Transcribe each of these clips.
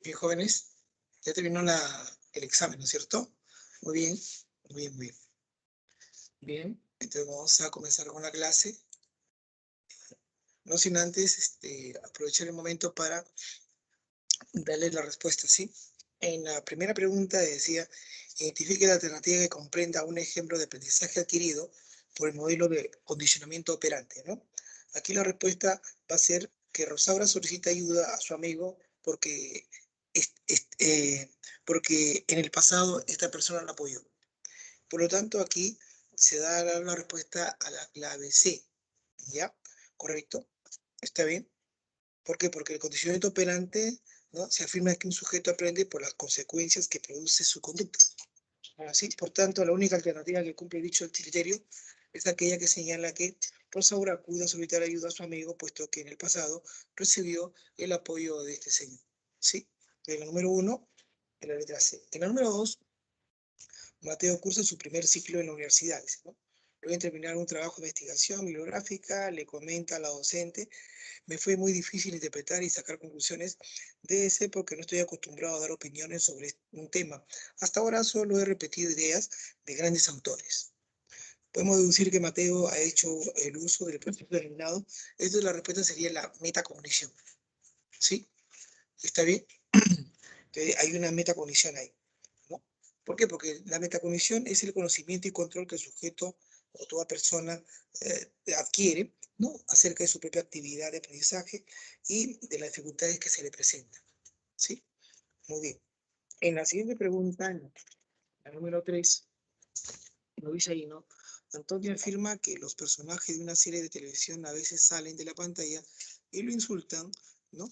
Bien, jóvenes, ya terminó el examen, ¿no es cierto? Muy bien, muy bien, muy bien. Bien, entonces vamos a comenzar con la clase. No sin antes aprovechar el momento para darle la respuesta, ¿sí? En la primera pregunta decía, identifique la alternativa que comprenda un ejemplo de aprendizaje adquirido por el modelo de condicionamiento operante, ¿no? Aquí la respuesta va a ser que Rosaura solicita ayuda a su amigo es- es- eh, porque en el pasado esta persona la apoyó. Por lo tanto, aquí se da la respuesta a la clave C, ¿ya? ¿Correcto? ¿Está bien? ¿Por qué? Porque el condicionamiento operante, ¿no? Se afirma que un sujeto aprende por las consecuencias que produce su conducta. Así, por tanto, la única alternativa que cumple dicho criterio es aquella que señala que Rosaura acude a solicitar ayuda a su amigo, puesto que en el pasado recibió el apoyo de este señor. ¿Sí? En la número 1, en la letra C. En la número 2, Mateo cursa su primer ciclo en la universidad, ¿no? Luego de terminar un trabajo de investigación bibliográfica, le comenta a la docente: me fue muy difícil interpretar y sacar conclusiones de ese porque no estoy acostumbrado a dar opiniones sobre un tema. Hasta ahora solo he repetido ideas de grandes autores. Podemos deducir que Mateo ha hecho el uso del proceso denominado. Esto la respuesta sería la metacognición. ¿Sí? ¿Está bien? Entonces, hay una metacognición ahí, ¿no? ¿Por qué? Porque la metacognición es el conocimiento y control que el sujeto o toda persona adquiere, ¿no? Acerca de su propia actividad de aprendizaje y de las dificultades que se le presentan. ¿Sí? Muy bien. En la siguiente pregunta, en la número 3, lo dice ahí, ¿no? Antonio afirma que los personajes de una serie de televisión a veces salen de la pantalla y lo insultan, ¿no?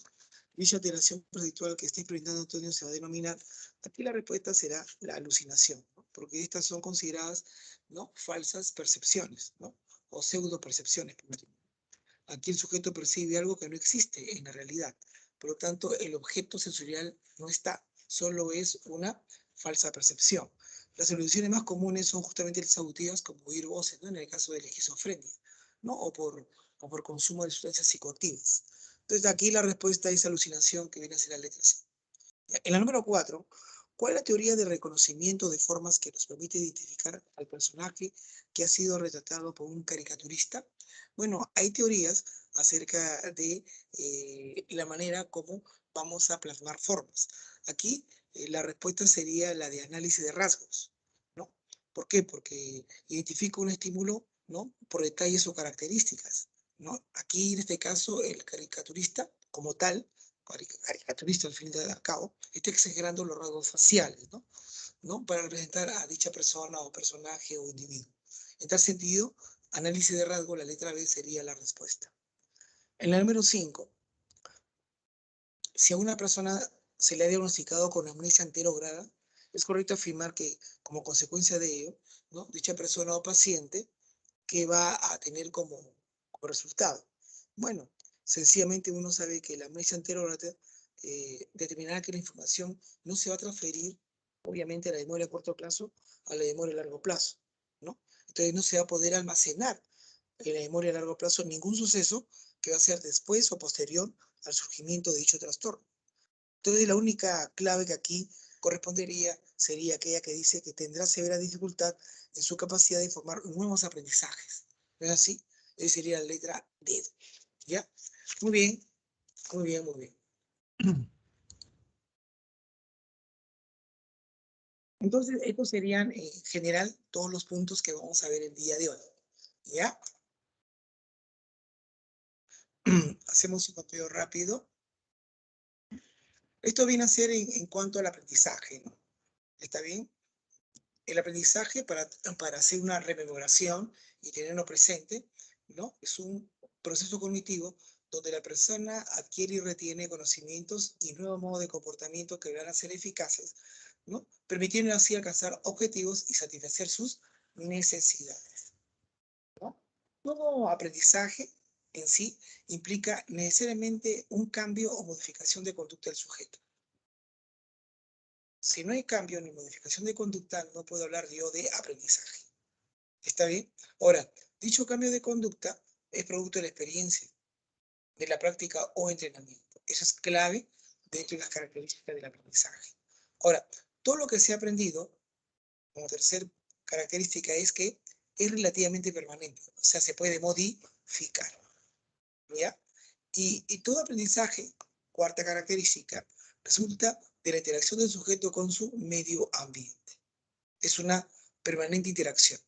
Dicha alteración perceptual que está experimentando Antonio se va a denominar, aquí la respuesta será la alucinación, ¿no? Porque estas son consideradas, ¿no? Falsas percepciones, ¿no? O pseudo percepciones, por último. Aquí el sujeto percibe algo que no existe en la realidad. Por lo tanto, el objeto sensorial no está, solo es una falsa percepción. Las alucinaciones más comunes son justamente las auditivas, como oír voces, ¿no? En el caso de la esquizofrenia, ¿no? O por consumo de sustancias psicoactivas. Entonces, aquí la respuesta es alucinación, que viene a ser la letra C. En la número 4, ¿cuál es la teoría de reconocimiento de formas que nos permite identificar al personaje que ha sido retratado por un caricaturista? Bueno, hay teorías acerca de la manera como vamos a plasmar formas. Aquí la respuesta sería la de análisis de rasgos, ¿no? ¿Por qué? Porque identifica un estímulo, ¿no? Por detalles o características, ¿no? Aquí, en este caso, el caricaturista, como tal, caricaturista al fin y al cabo, está exagerando los rasgos faciales, ¿no? ¿No? Para representar a dicha persona o personaje o individuo. En tal sentido, análisis de rasgo, la letra B sería la respuesta. En la número 5, si a una persona se le ha diagnosticado con amnesia anterograda, es correcto afirmar que, como consecuencia de ello, ¿no? Dicha persona o paciente, ¿qué va a tener como resultado? Bueno, sencillamente uno sabe que la amnesia anterograda determinará que la información no se va a transferir, obviamente, a la memoria a corto plazo a la memoria a largo plazo, ¿no? Entonces no se va a poder almacenar en la memoria a largo plazo ningún suceso que va a ser después o posterior al surgimiento de dicho trastorno. Entonces la única clave que aquí correspondería sería aquella que dice que tendrá severa dificultad en su capacidad de formar nuevos aprendizajes. ¿No es así? Esa sería la letra D. ¿Ya? Muy bien, muy bien, muy bien. Entonces, estos serían en general todos los puntos que vamos a ver el día de hoy. ¿Ya? Hacemos un conteo rápido. Esto viene a ser en cuanto al aprendizaje, ¿no? ¿Está bien? El aprendizaje para hacer una rememoración y tenerlo presente, ¿no? Es un proceso cognitivo donde la persona adquiere y retiene conocimientos y nuevos modos de comportamiento que van a ser eficaces, ¿no? Permitiendo así alcanzar objetivos y satisfacer sus necesidades, ¿no? Todo aprendizaje en sí implica necesariamente un cambio o modificación de conducta del sujeto. Si no hay cambio ni modificación de conducta, no puedo hablar yo de aprendizaje. ¿Está bien? Ahora, dicho cambio de conducta es producto de la experiencia, de la práctica o entrenamiento. Eso es clave dentro de las características del aprendizaje. Ahora, todo lo que se ha aprendido, como tercera característica, es que es relativamente permanente, o sea, se puede modificar, ¿ya? Y todo aprendizaje, cuarta característica, resulta de la interacción del sujeto con su medio ambiente. Es una permanente interacción,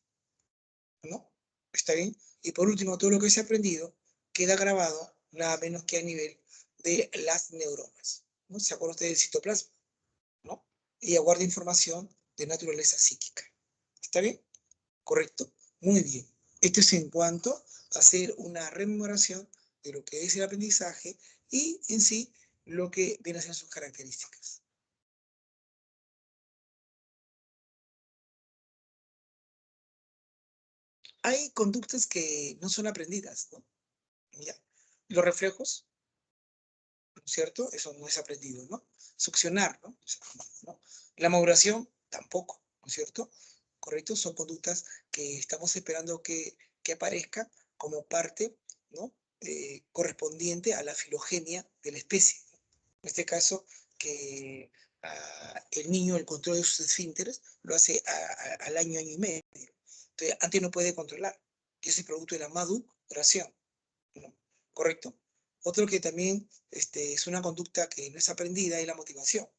¿no? ¿Está bien? Y por último, todo lo que se ha aprendido queda grabado nada menos que a nivel de las neuronas, ¿no? ¿Se acuerdan ustedes del citoplasma? ¿No? Ella guarda información de naturaleza psíquica. ¿Está bien? ¿Correcto? Muy bien. Esto es en cuanto a hacer una rememoración de lo que es el aprendizaje y en sí lo que viene a ser sus características. Hay conductas que no son aprendidas, ¿no? ¿Ya? Los reflejos, ¿no es cierto? Eso no es aprendido, ¿no? Succionar, ¿no? O sea, ¿no? La maduración, tampoco, ¿no es cierto? ¿Correcto? Son conductas que estamos esperando que aparezca como parte, ¿no? Correspondiente a la filogenia de la especie, ¿no? En este caso, que el niño, el control de sus esfínteres, lo hace al año y medio. Entonces, antes no puede controlar, que es el producto de la maduración, ¿no? ¿Correcto? Otro que también es una conducta que no es aprendida es la motivación,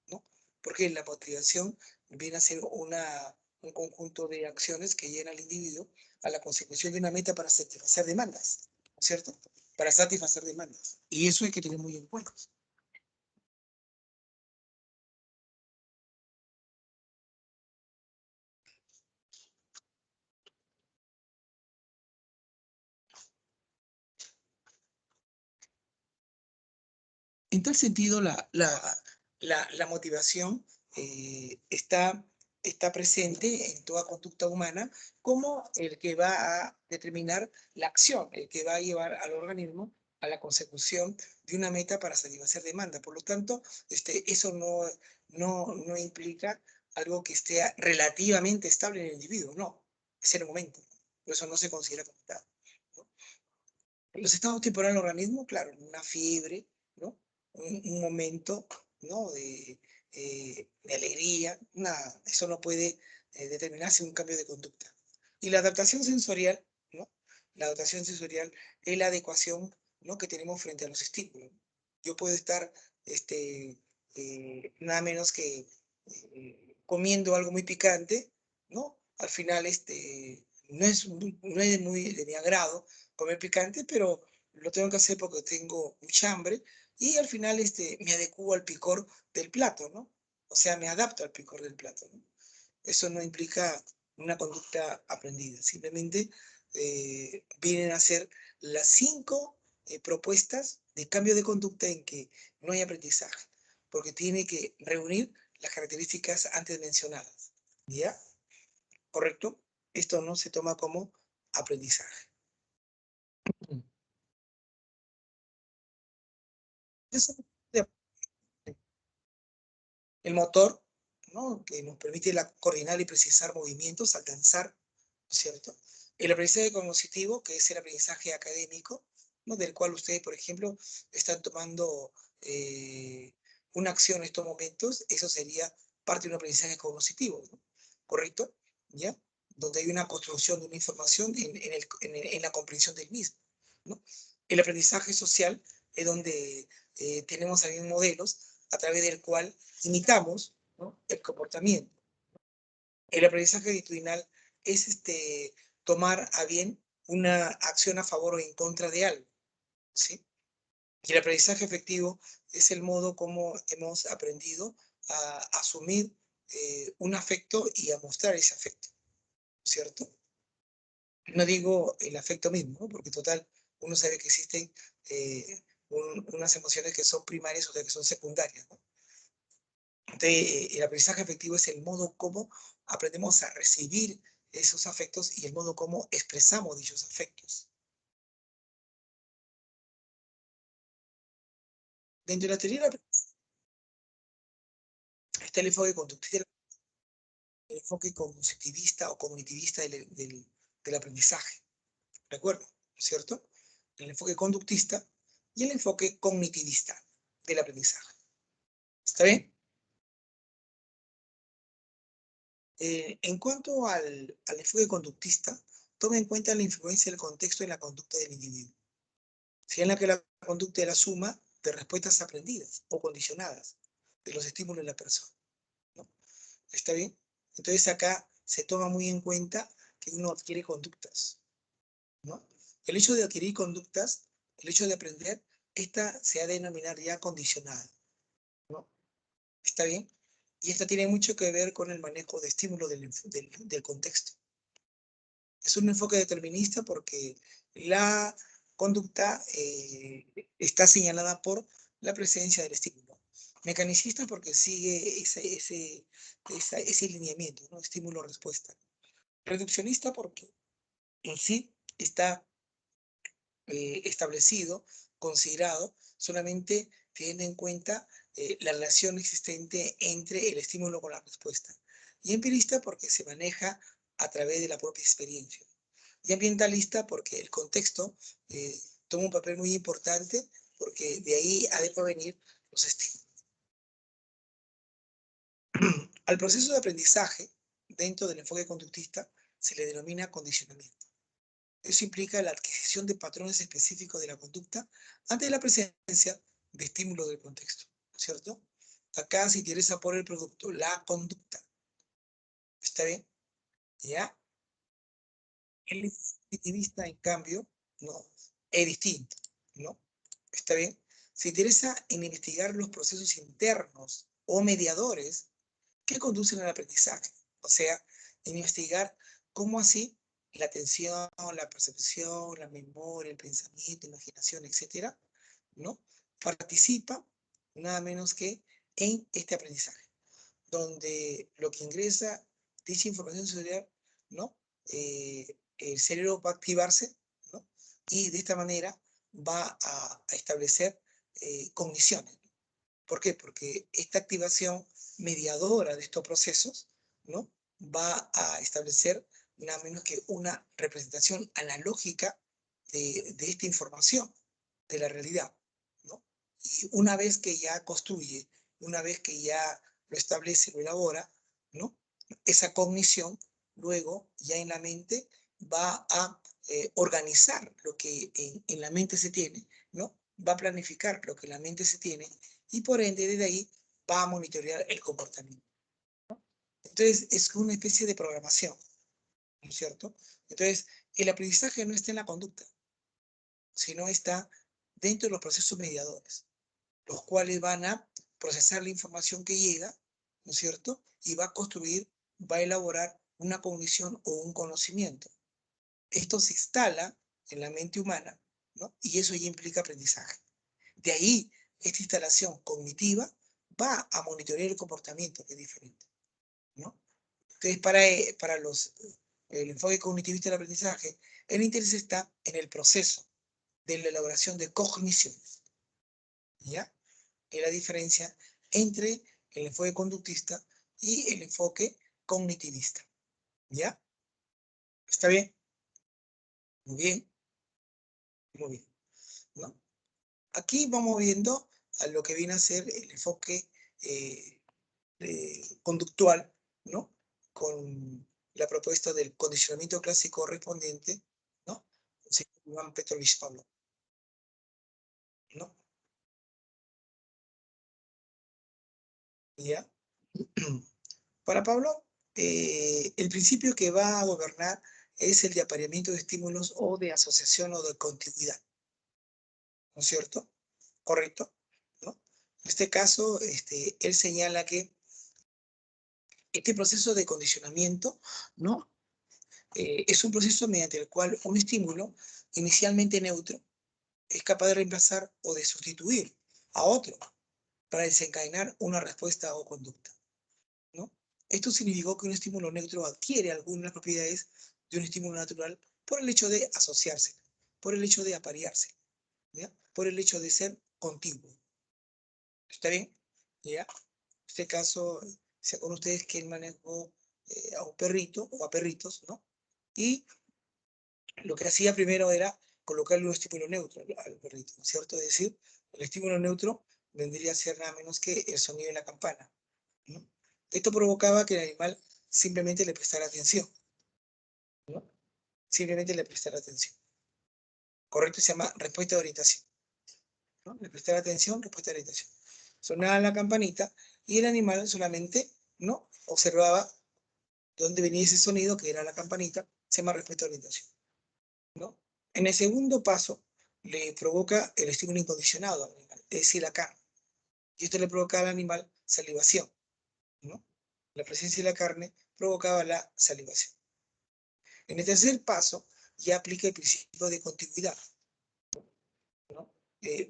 ¿no? Porque la motivación viene a ser un conjunto de acciones que llevan al individuo a la consecución de una meta para satisfacer demandas, ¿no es cierto? Para satisfacer demandas. Y eso hay que tener muy en cuenta. En tal sentido, la motivación está presente en toda conducta humana como el que va a determinar la acción, el que va a llevar al organismo a la consecución de una meta para satisfacer demanda. Por lo tanto, eso no implica algo que esté relativamente estable en el individuo, no, es el momento. Por eso no se considera como tal, ¿no? Los estados temporales del organismo, claro, una fiebre, ¿no? Un momento, ¿no? De alegría, nada, eso no puede determinarse en un cambio de conducta. Y la adaptación sensorial, ¿no? La adaptación sensorial es la adecuación, ¿no? Que tenemos frente a los estímulos. Yo puedo estar nada menos que comiendo algo muy picante, ¿no? Al final no es muy de mi agrado comer picante, pero lo tengo que hacer porque tengo mucha hambre y al final me adecuo al picor del plato, ¿no? O sea, me adapto al picor del plato, ¿no? Eso no implica una conducta aprendida, simplemente vienen a ser las 5 propuestas de cambio de conducta en que no hay aprendizaje, porque tiene que reunir las características antes mencionadas, ¿ya? ¿Correcto? Esto no se toma como aprendizaje. Eso, el motor, ¿no? Que nos permite coordinar y precisar movimientos, alcanzar, ¿no es cierto? El aprendizaje cognitivo, que es el aprendizaje académico, ¿no? Del cual ustedes, por ejemplo, están tomando una acción en estos momentos, eso sería parte de un aprendizaje cognitivo, ¿no? ¿Correcto? ¿Ya? Donde hay una construcción de una información en la comprensión del mismo, ¿no? El aprendizaje social es donde tenemos también modelos a través del cual imitamos, ¿no? El comportamiento. El aprendizaje actitudinal es tomar a bien una acción a favor o en contra de algo, ¿sí? Y el aprendizaje efectivo es el modo como hemos aprendido a asumir un afecto y a mostrar ese afecto, ¿cierto? No digo el afecto mismo, ¿no? Porque total, uno sabe que existen unas emociones que son primarias y otras que son secundarias, ¿no? Entonces, el aprendizaje afectivo es el modo como aprendemos a recibir esos afectos y el modo como expresamos dichos afectos. Dentro de la teoría está el enfoque conductista, el enfoque cognitivista o cognitivista del aprendizaje. ¿Recuerdo? ¿No es cierto? El enfoque conductista y el enfoque cognitivista del aprendizaje. ¿Está bien? En cuanto al enfoque conductista, toma en cuenta la influencia del contexto en la conducta del individuo, si en la que la conducta es la suma de respuestas aprendidas o condicionadas de los estímulos de la persona, ¿no? ¿Está bien? Entonces acá se toma muy en cuenta que uno adquiere conductas, ¿no? El hecho de adquirir conductas, el hecho de aprender, esta se ha de denominar ya condicionada, ¿no? ¿Está bien? Y esta tiene mucho que ver con el manejo de estímulos del contexto. Es un enfoque determinista porque la conducta está señalada por la presencia del estímulo. Mecanicista porque sigue ese lineamiento, ¿no? Estímulo-respuesta. Reduccionista porque en sí está establecido, considerado, solamente teniendo en cuenta la relación existente entre el estímulo con la respuesta. Y empirista porque se maneja a través de la propia experiencia. Y ambientalista porque el contexto toma un papel muy importante porque de ahí ha de provenir los estímulos. Al proceso de aprendizaje, dentro del enfoque conductista, se le denomina condicionamiento. Eso implica la adquisición de patrones específicos de la conducta ante la presencia de estímulos del contexto, ¿cierto? Acá se interesa por el producto, la conducta. ¿Está bien? ¿Ya? El positivista, en cambio, no, es distinto, ¿no? ¿Está bien? Se interesa en investigar los procesos internos o mediadores que conducen al aprendizaje. O sea, en investigar cómo así la atención, la percepción, la memoria, el pensamiento, imaginación, etcétera, ¿no? Participa nada menos que en este aprendizaje, donde lo que ingresa dicha información sensorial, ¿no? El cerebro va a activarse, ¿no? Y de esta manera va a establecer cogniciones. ¿Por qué? Porque esta activación mediadora de estos procesos, ¿no? Va a establecer nada menos que una representación analógica de esta información, de la realidad, ¿no? Y una vez que ya construye, una vez que ya lo establece, lo elabora, ¿no? Esa cognición, luego ya en la mente va a organizar lo que en la mente se tiene, ¿no? Va a planificar lo que en la mente se tiene y por ende desde ahí va a monitorear el comportamiento. Entonces es una especie de programación, ¿no es cierto? Entonces el aprendizaje no está en la conducta, sino está dentro de los procesos mediadores, los cuales van a procesar la información que llega, ¿no es cierto? Y va a construir, va a elaborar una cognición o un conocimiento. Esto se instala en la mente humana, ¿no? Y eso ya implica aprendizaje. De ahí, esta instalación cognitiva va a monitorear el comportamiento, que es diferente, ¿no? Entonces, para el enfoque cognitivista del aprendizaje, el interés está en el proceso de la elaboración de cogniciones, ¿ya? Es la diferencia entre el enfoque conductista y el enfoque cognitivista, ¿ya? ¿Está bien? Muy bien, muy bien, ¿no? Aquí vamos viendo a lo que viene a ser el enfoque eh, conductual, ¿no? Con la propuesta del condicionamiento clásico correspondiente, ¿no? Según Iván Petrovich Pavlov, ¿no? ¿Ya? Para Pablo, el principio que va a gobernar es el de apareamiento de estímulos o de asociación o de continuidad, ¿no es cierto? ¿Correcto? ¿No? En este caso, él señala que este proceso de condicionamiento, ¿no? Es un proceso mediante el cual un estímulo inicialmente neutro es capaz de reemplazar o de sustituir a otro para desencadenar una respuesta o conducta, ¿no? Esto significó que un estímulo neutro adquiere algunas propiedades de un estímulo natural por el hecho de asociarse, por el hecho de aparearse, ¿ya? Por el hecho de ser contiguo. ¿Está bien? ¿Ya? En este caso, se acuerdan ustedes que él manejó a un perrito o a perritos, ¿no? Y lo que hacía primero era colocarle un estímulo neutro al perrito, ¿no es cierto? Es decir, el estímulo neutro vendría a ser nada menos que el sonido de la campana, ¿no? Esto provocaba que el animal simplemente le prestara atención, ¿no? Simplemente le prestara atención. Correcto, se llama respuesta de orientación, ¿no? Le prestara atención, respuesta de orientación. Sonaba la campanita y el animal solamente, ¿no?, observaba dónde venía ese sonido, que era la campanita, se llama respuesta de orientación, ¿no? En el segundo paso, le provoca el estímulo incondicionado al animal, es decir, la carne. Y esto le provoca al animal salivación, ¿no? La presencia de la carne provocaba la salivación. En el tercer paso, ya aplica el principio de continuidad, ¿no?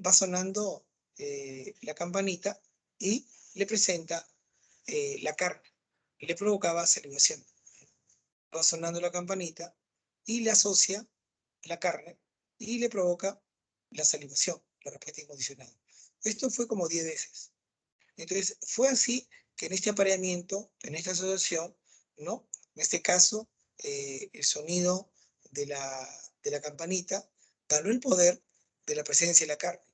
Va sonando la campanita y le presenta la carne. Le provocaba salivación. Va sonando la campanita y le asocia la carne y le provoca la salivación, la respuesta incondicionada. Esto fue como 10 veces. Entonces, fue así que en este apareamiento, en esta asociación, ¿no? En este caso, el sonido de la campanita ganó el poder de la presencia de la carne.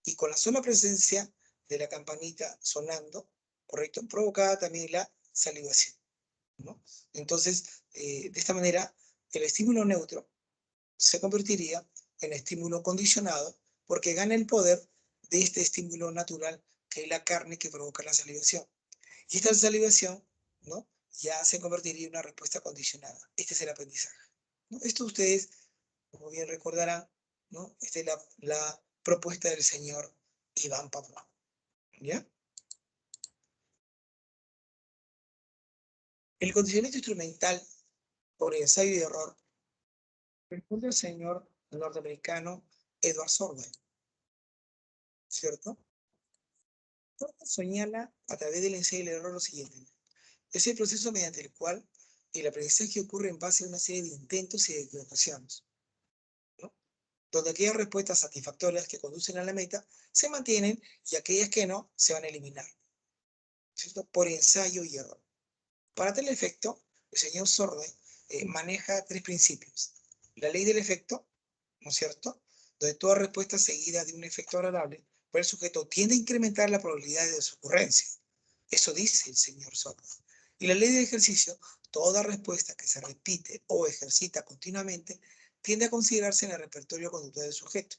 Y con la sola presencia de la campanita sonando, ¿correcto?, provocaba también la salivación, ¿no? Entonces, de esta manera, el estímulo neutro se convertiría en estímulo condicionado porque gana el poder de este estímulo natural que es la carne que provoca la salivación. Y esta salivación, ¿no?, ya se convertiría en una respuesta condicionada. Este es el aprendizaje, ¿no? Esto ustedes, como bien recordarán, ¿no? Esta es la propuesta del señor Iván Pavlov, ¿ya? El condicionamiento instrumental por ensayo y error responde al señor norteamericano Edward Sorden, ¿cierto? Señala a través del ensayo y el error lo siguiente: es el proceso mediante el cual el aprendizaje ocurre en base a una serie de intentos y de equivocaciones, ¿no?, donde aquellas respuestas satisfactorias que conducen a la meta se mantienen y aquellas que no se van a eliminar, ¿cierto?, por ensayo y error. Para tal efecto, el señor Sorden maneja 3 principios. La ley del efecto, ¿no es cierto?, donde toda respuesta seguida de un efecto agradable por el sujeto tiende a incrementar la probabilidad de su ocurrencia. Eso dice el señor Sorden. Y la ley del ejercicio: toda respuesta que se repite o ejercita continuamente tiende a considerarse en el repertorio conductual del sujeto.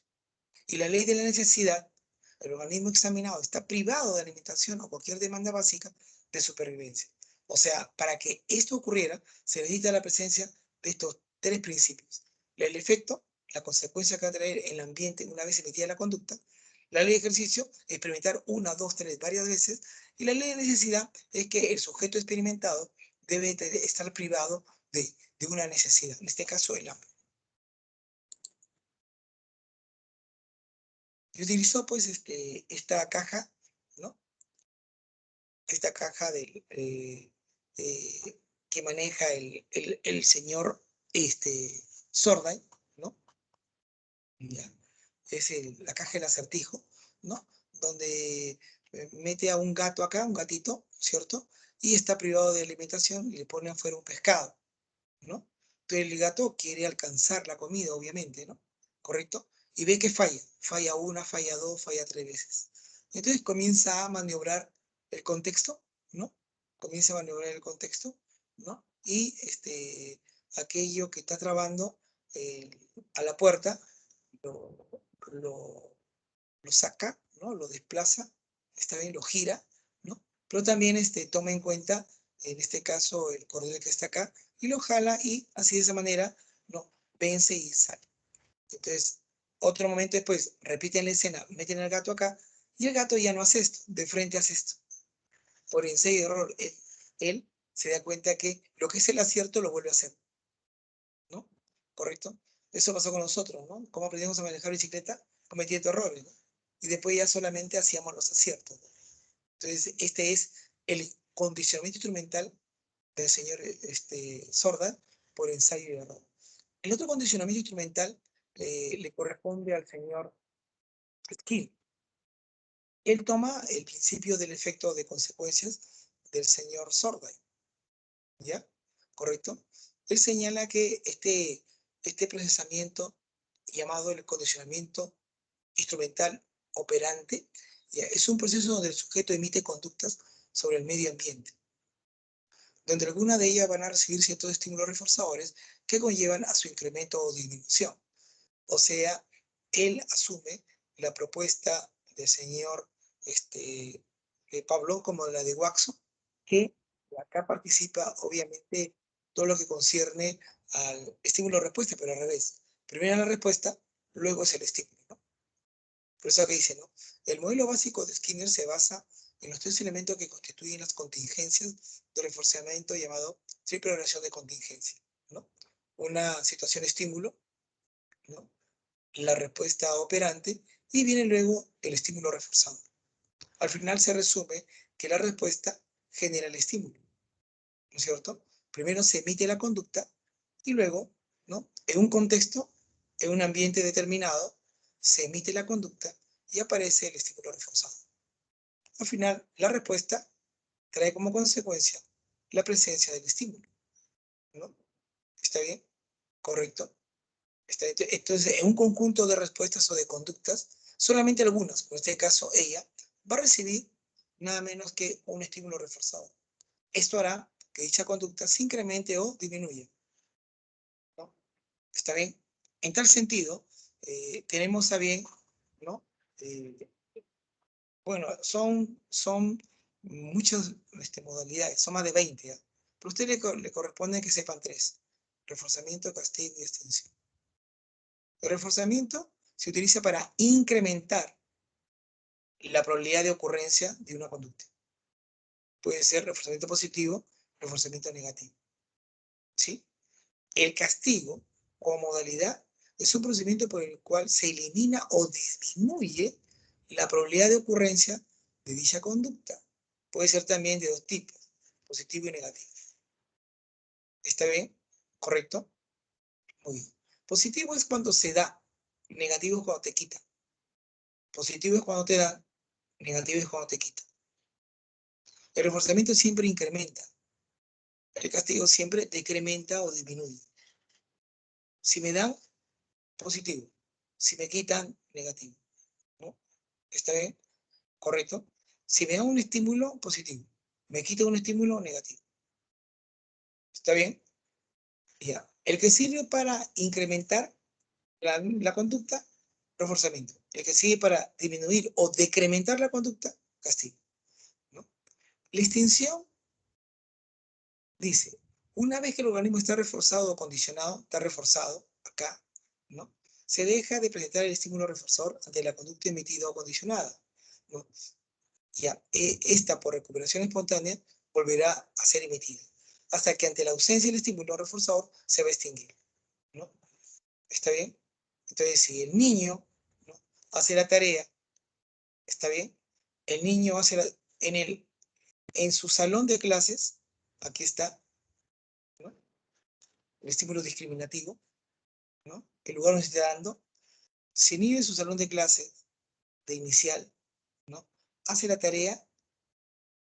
Y la ley de la necesidad: el organismo examinado está privado de alimentación o cualquier demanda básica de supervivencia. O sea, para que esto ocurriera, se necesita la presencia de estos 3 principios. El efecto, la consecuencia que va a traer el ambiente una vez emitida la conducta. La ley de ejercicio, experimentar 1, 2, 3, varias veces. Y la ley de necesidad es que el sujeto experimentado debe estar privado de una necesidad, en este caso el hambre. Y utilizó pues esta caja, ¿no? Esta caja que maneja el señor Sorday, ¿no? Ya. Es la caja del acertijo, ¿no? Donde mete a un gato acá, un gatito, ¿cierto? Y está privado de alimentación y le pone afuera un pescado, ¿no? Entonces el gato quiere alcanzar la comida, obviamente, ¿no? ¿Correcto? Y ve que falla una, falla dos, falla 3 veces. Entonces comienza a maniobrar el contexto, ¿no? Comienza a maniobrar el contexto, ¿no? Y aquello que está trabando a la puerta lo, lo, lo saca, ¿no? Lo desplaza, está bien, lo gira, ¿no? Pero también toma en cuenta, en este caso, el cordel que está acá, y lo jala y así de esa manera, ¿no?, vence y sale. Entonces, otro momento después, repiten la escena, meten al gato acá, y el gato ya no hace esto, de frente hace esto. Por ensayo y error, él se da cuenta que lo que es el acierto lo vuelve a hacer, ¿no? ¿Correcto? Eso pasó con nosotros, ¿no? ¿Cómo aprendimos a manejar bicicleta? Cometiendo errores, ¿no? Y después ya solamente hacíamos los aciertos, ¿no? Entonces, este es el condicionamiento instrumental del señor Sorda por ensayo y error. El otro condicionamiento instrumental le corresponde al señor Skill. Él toma el principio del efecto de consecuencias del señor Sorda, ¿ya? ¿Correcto? Él señala que este procesamiento, llamado el condicionamiento instrumental operante, Ya, es un proceso donde el sujeto emite conductas sobre el medio ambiente, donde algunas de ellas van a recibir ciertos estímulos reforzadores que conllevan a su incremento o disminución. O sea, él asume la propuesta del señor Pablo como la de Waxo, que acá participa obviamente todo lo que concierne al estímulo-respuesta, pero al revés. Primero la respuesta, luego es el estímulo, ¿no? Por eso que dice, ¿no? El modelo básico de Skinner se basa en los tres elementos que constituyen las contingencias de reforzamiento llamado triple relación de contingencia, ¿no? Una situación estímulo, ¿no? La respuesta operante y viene luego el estímulo reforzado. Al final se resume que la respuesta genera el estímulo, ¿no es cierto? Primero se emite la conducta y luego, ¿no? En un contexto, en un ambiente determinado, se emite la conducta y aparece el estímulo reforzado. Al final, la respuesta trae como consecuencia la presencia del estímulo, ¿no? ¿Está bien? ¿Correcto? Entonces, en un conjunto de respuestas o de conductas, solamente algunas, en este caso ella, va a recibir nada menos que un estímulo reforzado. Esto hará que dicha conducta se incremente o disminuya, ¿no? ¿Está bien? En tal sentido, tenemos a bien, ¿no? Eh, bueno, son muchas modalidades, son más de 20, ¿ya? Pero a usted le corresponde que sepan tres: reforzamiento, castigo y extensión. El reforzamiento se utiliza para incrementar la probabilidad de ocurrencia de una conducta. Puede ser reforzamiento positivo, reforzamiento negativo, ¿sí? El castigo, como modalidad, es un procedimiento por el cual se elimina o disminuye la probabilidad de ocurrencia de dicha conducta. Puede ser también de dos tipos, positivo y negativo. ¿Está bien? ¿Correcto? Muy bien. Positivo es cuando se da, negativo es cuando te quita. Positivo es cuando te da, negativo es cuando te quita. El reforzamiento siempre incrementa. El castigo siempre decrementa o disminuye. Si me dan, positivo. Si me quitan, negativo, ¿no? ¿Está bien? ¿Correcto? Si me dan un estímulo, positivo. Me quitan un estímulo, negativo. ¿Está bien? Ya. El que sirve para incrementar la conducta, reforzamiento. El que sirve para disminuir o decrementar la conducta, castigo, ¿no? La extinción dice, una vez que el organismo está reforzado o condicionado, está reforzado acá, ¿no? Se deja de presentar el estímulo reforzador ante la conducta emitida o condicionada, ¿no? Ya, esta por recuperación espontánea volverá a ser emitida, hasta que ante la ausencia del estímulo reforzador se va a extinguir, ¿no? ¿Está bien? Entonces, si el niño, ¿no?, hace la tarea, ¿está bien? El niño hace en su salón de clases, aquí está, ¿no?, el estímulo discriminativo, ¿no?, el lugar donde se está dando. Si el niño en su salón de clases de inicial, ¿no?, hace la tarea,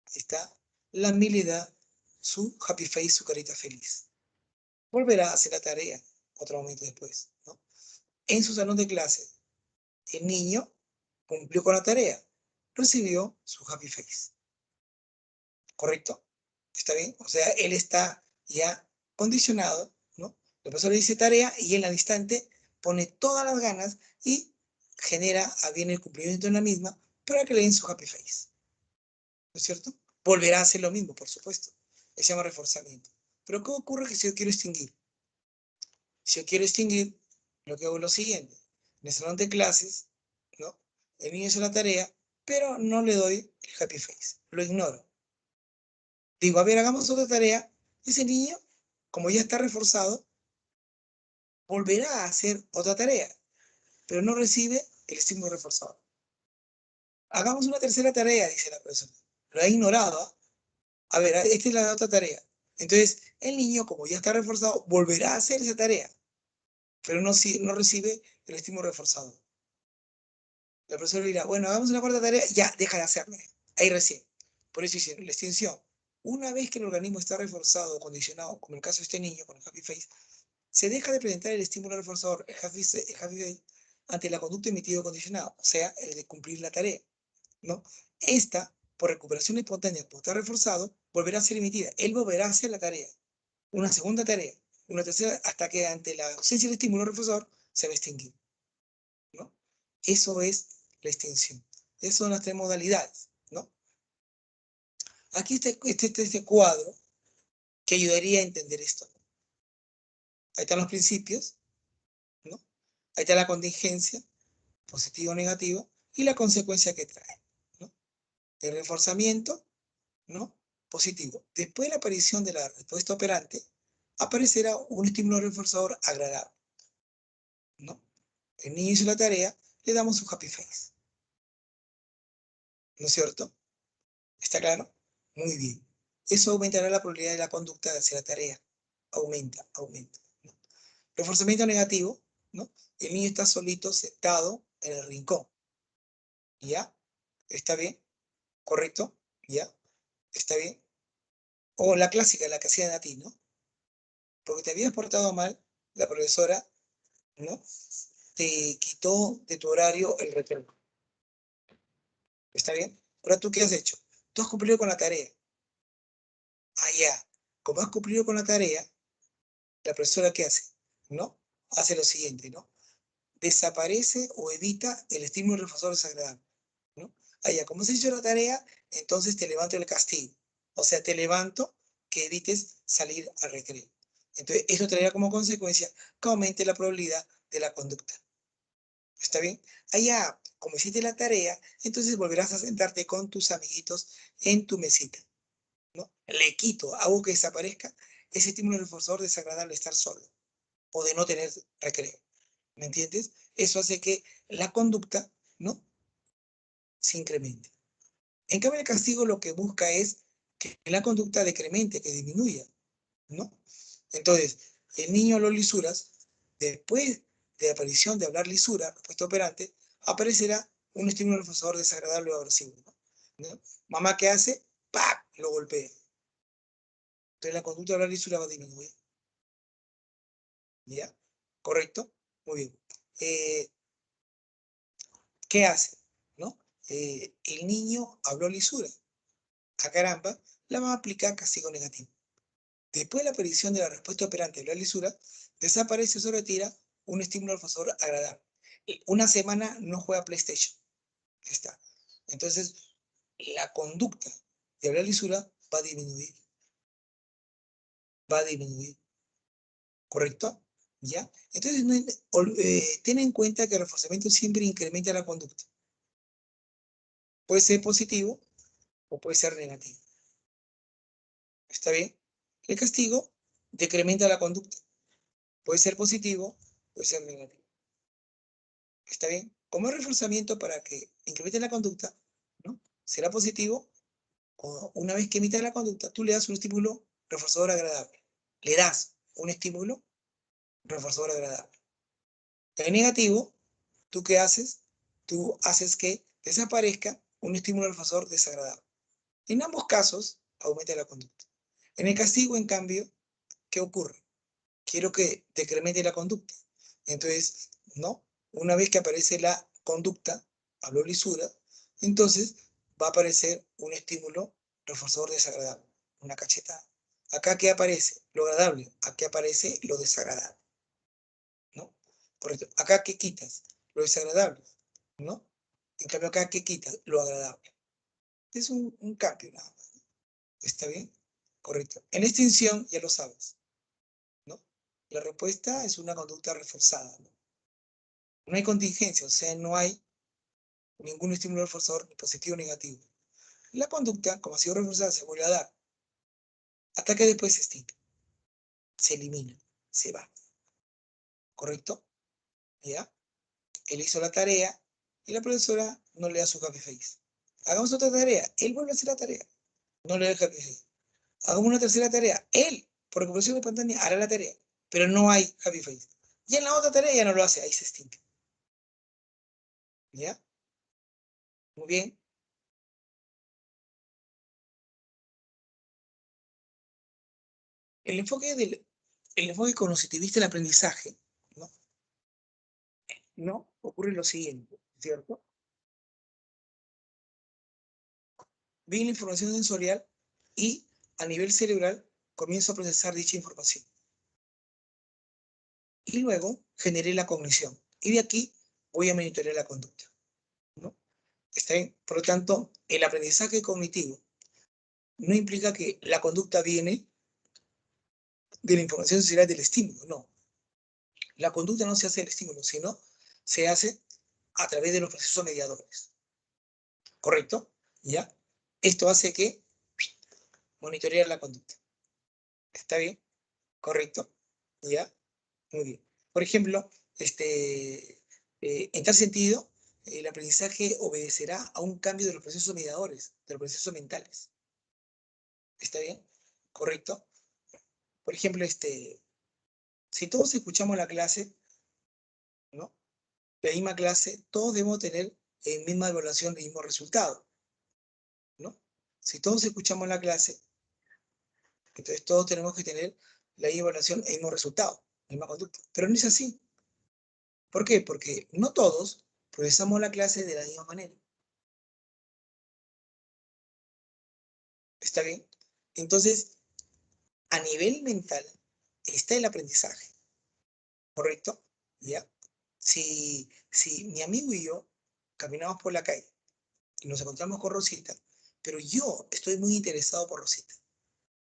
ahí está, la MIL le da su happy face, su carita feliz. Volverá a hacer la tarea otro momento después, ¿no? En su salón de clases, el niño cumplió con la tarea, recibió su happy face. ¿Correcto? ¿Está bien? O sea, él está ya condicionado, ¿no? El profesor le dice tarea y él al instante pone todas las ganas y genera a bien el cumplimiento en la misma para que le den su happy face. ¿No es cierto? Volverá a hacer lo mismo, por supuesto. Se llama reforzamiento. Pero ¿qué ocurre si yo quiero extinguir? Si yo quiero extinguir, lo que hago es lo siguiente. En el salón de clases, ¿no?, el niño hace la tarea, pero no le doy el happy face. Lo ignoro. Digo, a ver, hagamos otra tarea. Ese niño, como ya está reforzado, volverá a hacer otra tarea, pero no recibe el estímulo reforzado. Hagamos una tercera tarea, dice la persona. Lo ha ignorado, ¿eh? A ver, esta es la otra tarea. Entonces, el niño, como ya está reforzado, volverá a hacer esa tarea, pero no recibe el estímulo reforzado. La profesora dirá, bueno, hagamos una cuarta tarea, ya, deja de hacerlo. Ahí recién. Por eso hicieron la extinción. Una vez que el organismo está reforzado o condicionado, como en el caso de este niño con el happy face, se deja de presentar el estímulo reforzador, el happy face, ante la conducta emitida o condicionada, o sea, el de cumplir la tarea. ¿no? Esta, por recuperación espontánea, por estar reforzado, volverá a ser emitida. Él volverá a hacer la tarea, una segunda tarea, una tercera, hasta que ante la ausencia del estímulo reforzador se va a extinguir, ¿no? Eso es la extinción. Esas son las tres modalidades, ¿no? Aquí está este cuadro que ayudaría a entender esto. Ahí están los principios, ¿no? Ahí está la contingencia, positiva o negativa, y la consecuencia que trae, ¿no? El reforzamiento, ¿no? Positivo. Después de la aparición de la respuesta operante, aparecerá un estímulo reforzador agradable, ¿no? El niño hizo la tarea, le damos su happy face, ¿no es cierto? ¿Está claro? Muy bien. Eso aumentará la probabilidad de la conducta de hacer la tarea. Aumenta, aumenta, ¿no? Reforzamiento negativo, ¿no? El niño está solito, sentado en el rincón. ¿Ya? ¿Está bien? ¿Correcto? ¿Ya? ¿Está bien? O la clásica, la que hacían a ti, ¿no? Porque te habías portado mal, la profesora, ¿no? Te quitó de tu horario el recreo. ¿Está bien? Ahora, ¿tú qué has hecho? Tú has cumplido con la tarea. Ah, ya. Como has cumplido con la tarea, la profesora, ¿qué hace? ¿No? Hace lo siguiente, ¿no? Desaparece o evita el estímulo reforzador desagradable, ¿no? Ah, ya. Como has hecho la tarea, entonces te levanto el castigo. O sea, te levanto que evites salir al recreo. Entonces, esto traerá como consecuencia que aumente la probabilidad de la conducta. ¿Está bien? Allá, como hiciste la tarea, entonces volverás a sentarte con tus amiguitos en tu mesita, ¿no? Le quito, hago que desaparezca ese estímulo reforzador desagradable de estar solo o de no tener recreo. ¿Me entiendes? Eso hace que la conducta, ¿no? Se incremente. En cambio, el castigo lo que busca es que la conducta decremente, que disminuya, ¿no? Entonces, el niño habló lisuras, después de la aparición de hablar lisura, respuesta operante, aparecerá un estímulo reforzador desagradable o aversivo, ¿no? Mamá, ¿qué hace? ¡Pac! Lo golpea. Entonces la conducta de hablar lisura va a disminuir. ¿Ya? ¿Correcto? Muy bien. ¿Qué hace? ¿No? El niño habló lisura. A caramba, la va a aplicar castigo negativo. Después de la aparición de la respuesta operante de la lisura, desaparece o se retira un estímulo reforzador agradable. Una semana no juega PlayStation. Ya está. Entonces, la conducta de la lisura va a disminuir. Va a disminuir. ¿Correcto? ¿Ya? Entonces, ten en cuenta que el reforzamiento siempre incrementa la conducta. Puede ser positivo o puede ser negativo. ¿Está bien? El castigo decrementa la conducta. Puede ser positivo, puede ser negativo. ¿Está bien? Como reforzamiento para que incremente la conducta, ¿no? Será positivo, o una vez que emita la conducta, tú le das un estímulo reforzador agradable. Le das un estímulo reforzador agradable. En negativo, ¿tú qué haces? Tú haces que desaparezca un estímulo reforzador desagradable. En ambos casos, aumenta la conducta. En el castigo, en cambio, ¿qué ocurre? Quiero que decremente la conducta. Entonces, ¿no? Una vez que aparece la conducta, habló lisura, entonces va a aparecer un estímulo reforzador desagradable, una cachetada. Acá, ¿qué aparece? Lo agradable. Aquí aparece lo desagradable, ¿no? Correcto. Acá, ¿qué quitas? Lo desagradable, ¿no? En cambio, acá, ¿qué quitas? Lo agradable. Es un cambio nada más. ¿Está bien? Correcto. En extinción, ya lo sabes, ¿no? La respuesta es una conducta reforzada, ¿no? No hay contingencia, o sea, no hay ningún estímulo reforzador, ni positivo ni negativo. La conducta, como ha sido reforzada, se vuelve a dar, hasta que después se extingue, se elimina, se va. ¿Correcto? ¿Ya? Él hizo la tarea y la profesora no le da su happy face. Hagamos otra tarea, él vuelve a hacer la tarea, no le da el happy face. Hagamos una tercera tarea, él, por recuperación espontánea, hará la tarea, pero no hay happy face. Y en la otra tarea ya no lo hace, ahí se extingue. ¿Ya? Muy bien. El enfoque cognitivista del aprendizaje, ¿no? No ocurre lo siguiente, ¿cierto? vi la información sensorial y a nivel cerebral comienzo a procesar dicha información. Y luego generé la cognición. Y de aquí voy a monitorear la conducta, ¿no? ¿Está bien? Por lo tanto, el aprendizaje cognitivo no implica que la conducta viene de la información sensorial del estímulo, no. La conducta no se hace del estímulo, sino se hace a través de los procesos mediadores. ¿Correcto? ¿Ya? Esto hace que monitorear la conducta. ¿Está bien? ¿Correcto? ¿Ya? Muy bien. Por ejemplo, en tal sentido, el aprendizaje obedecerá a un cambio de los procesos mediadores, de los procesos mentales. ¿Está bien? ¿Correcto? Por ejemplo, si todos escuchamos la clase, ¿no? La misma clase, todos debemos tener la misma evaluación, el mismo resultado, ¿no? Si todos escuchamos la clase, entonces todos tenemos que tener la misma evaluación, el mismo resultado, la misma conducta. Pero no es así. ¿Por qué? Porque no todos procesamos la clase de la misma manera. ¿Está bien? Entonces, a nivel mental está el aprendizaje, ¿correcto? ¿Ya? Si mi amigo y yo caminamos por la calle y nos encontramos con Rosita, pero yo estoy muy interesado por Rosita.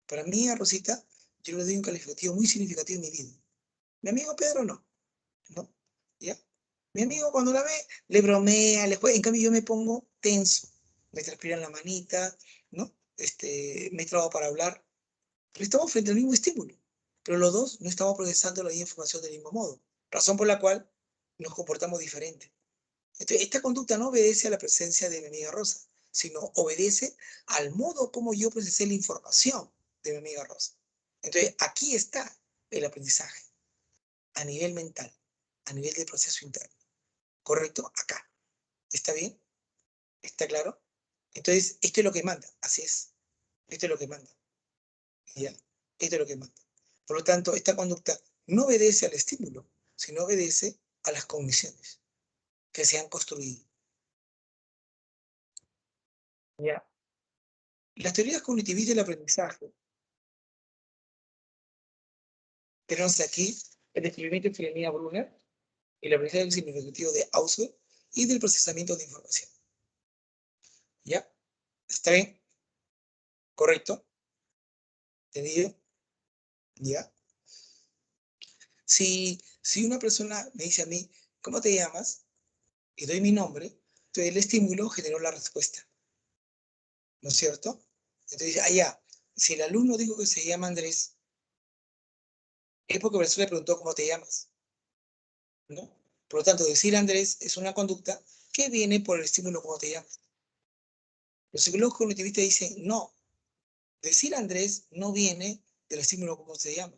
Para mí a Rosita, yo le doy un calificativo muy significativo en mi vida. Mi amigo Pedro no, ¿no? ¿Ya? Mi amigo cuando la ve, le bromea, le juega. En cambio yo me pongo tenso, me transpiran la manita, ¿no? Me trabo para hablar. Pero estamos frente al mismo estímulo. Pero los dos no estamos procesando la misma información del mismo modo. Razón por la cual nos comportamos diferente. Entonces, esta conducta no obedece a la presencia de mi amiga Rosa, sino obedece al modo como yo procesé la información de mi amiga Rosa. Entonces, aquí está el aprendizaje, a nivel mental, a nivel del proceso interno. ¿Correcto? Acá. ¿Está bien? ¿Está claro? Entonces, esto es lo que manda. Así es. Esto es lo que manda. ¿Ya? Esto es lo que manda. Por lo tanto, esta conducta no obedece al estímulo, sino obedece a las cogniciones que se han construido. ¿Ya? Las teorías cognitivistas del aprendizaje tenemos aquí el descubrimiento de Filemina Brunner, el aprendizaje significativo de Auswell y del procesamiento de información. ¿Ya? ¿Está bien? ¿Correcto? ¿Entendido? ¿Ya? Si una persona me dice a mí, ¿cómo te llamas? Y doy mi nombre, entonces el estímulo generó la respuesta. ¿No es cierto? Entonces, ya, si el alumno dijo que se llama Andrés, es porque el profesor le preguntó cómo te llamas, ¿no? Por lo tanto, decir Andrés es una conducta que viene por el estímulo cómo te llamas. Los psicólogos cognitivistas dicen, no, decir Andrés no viene del estímulo cómo se llama,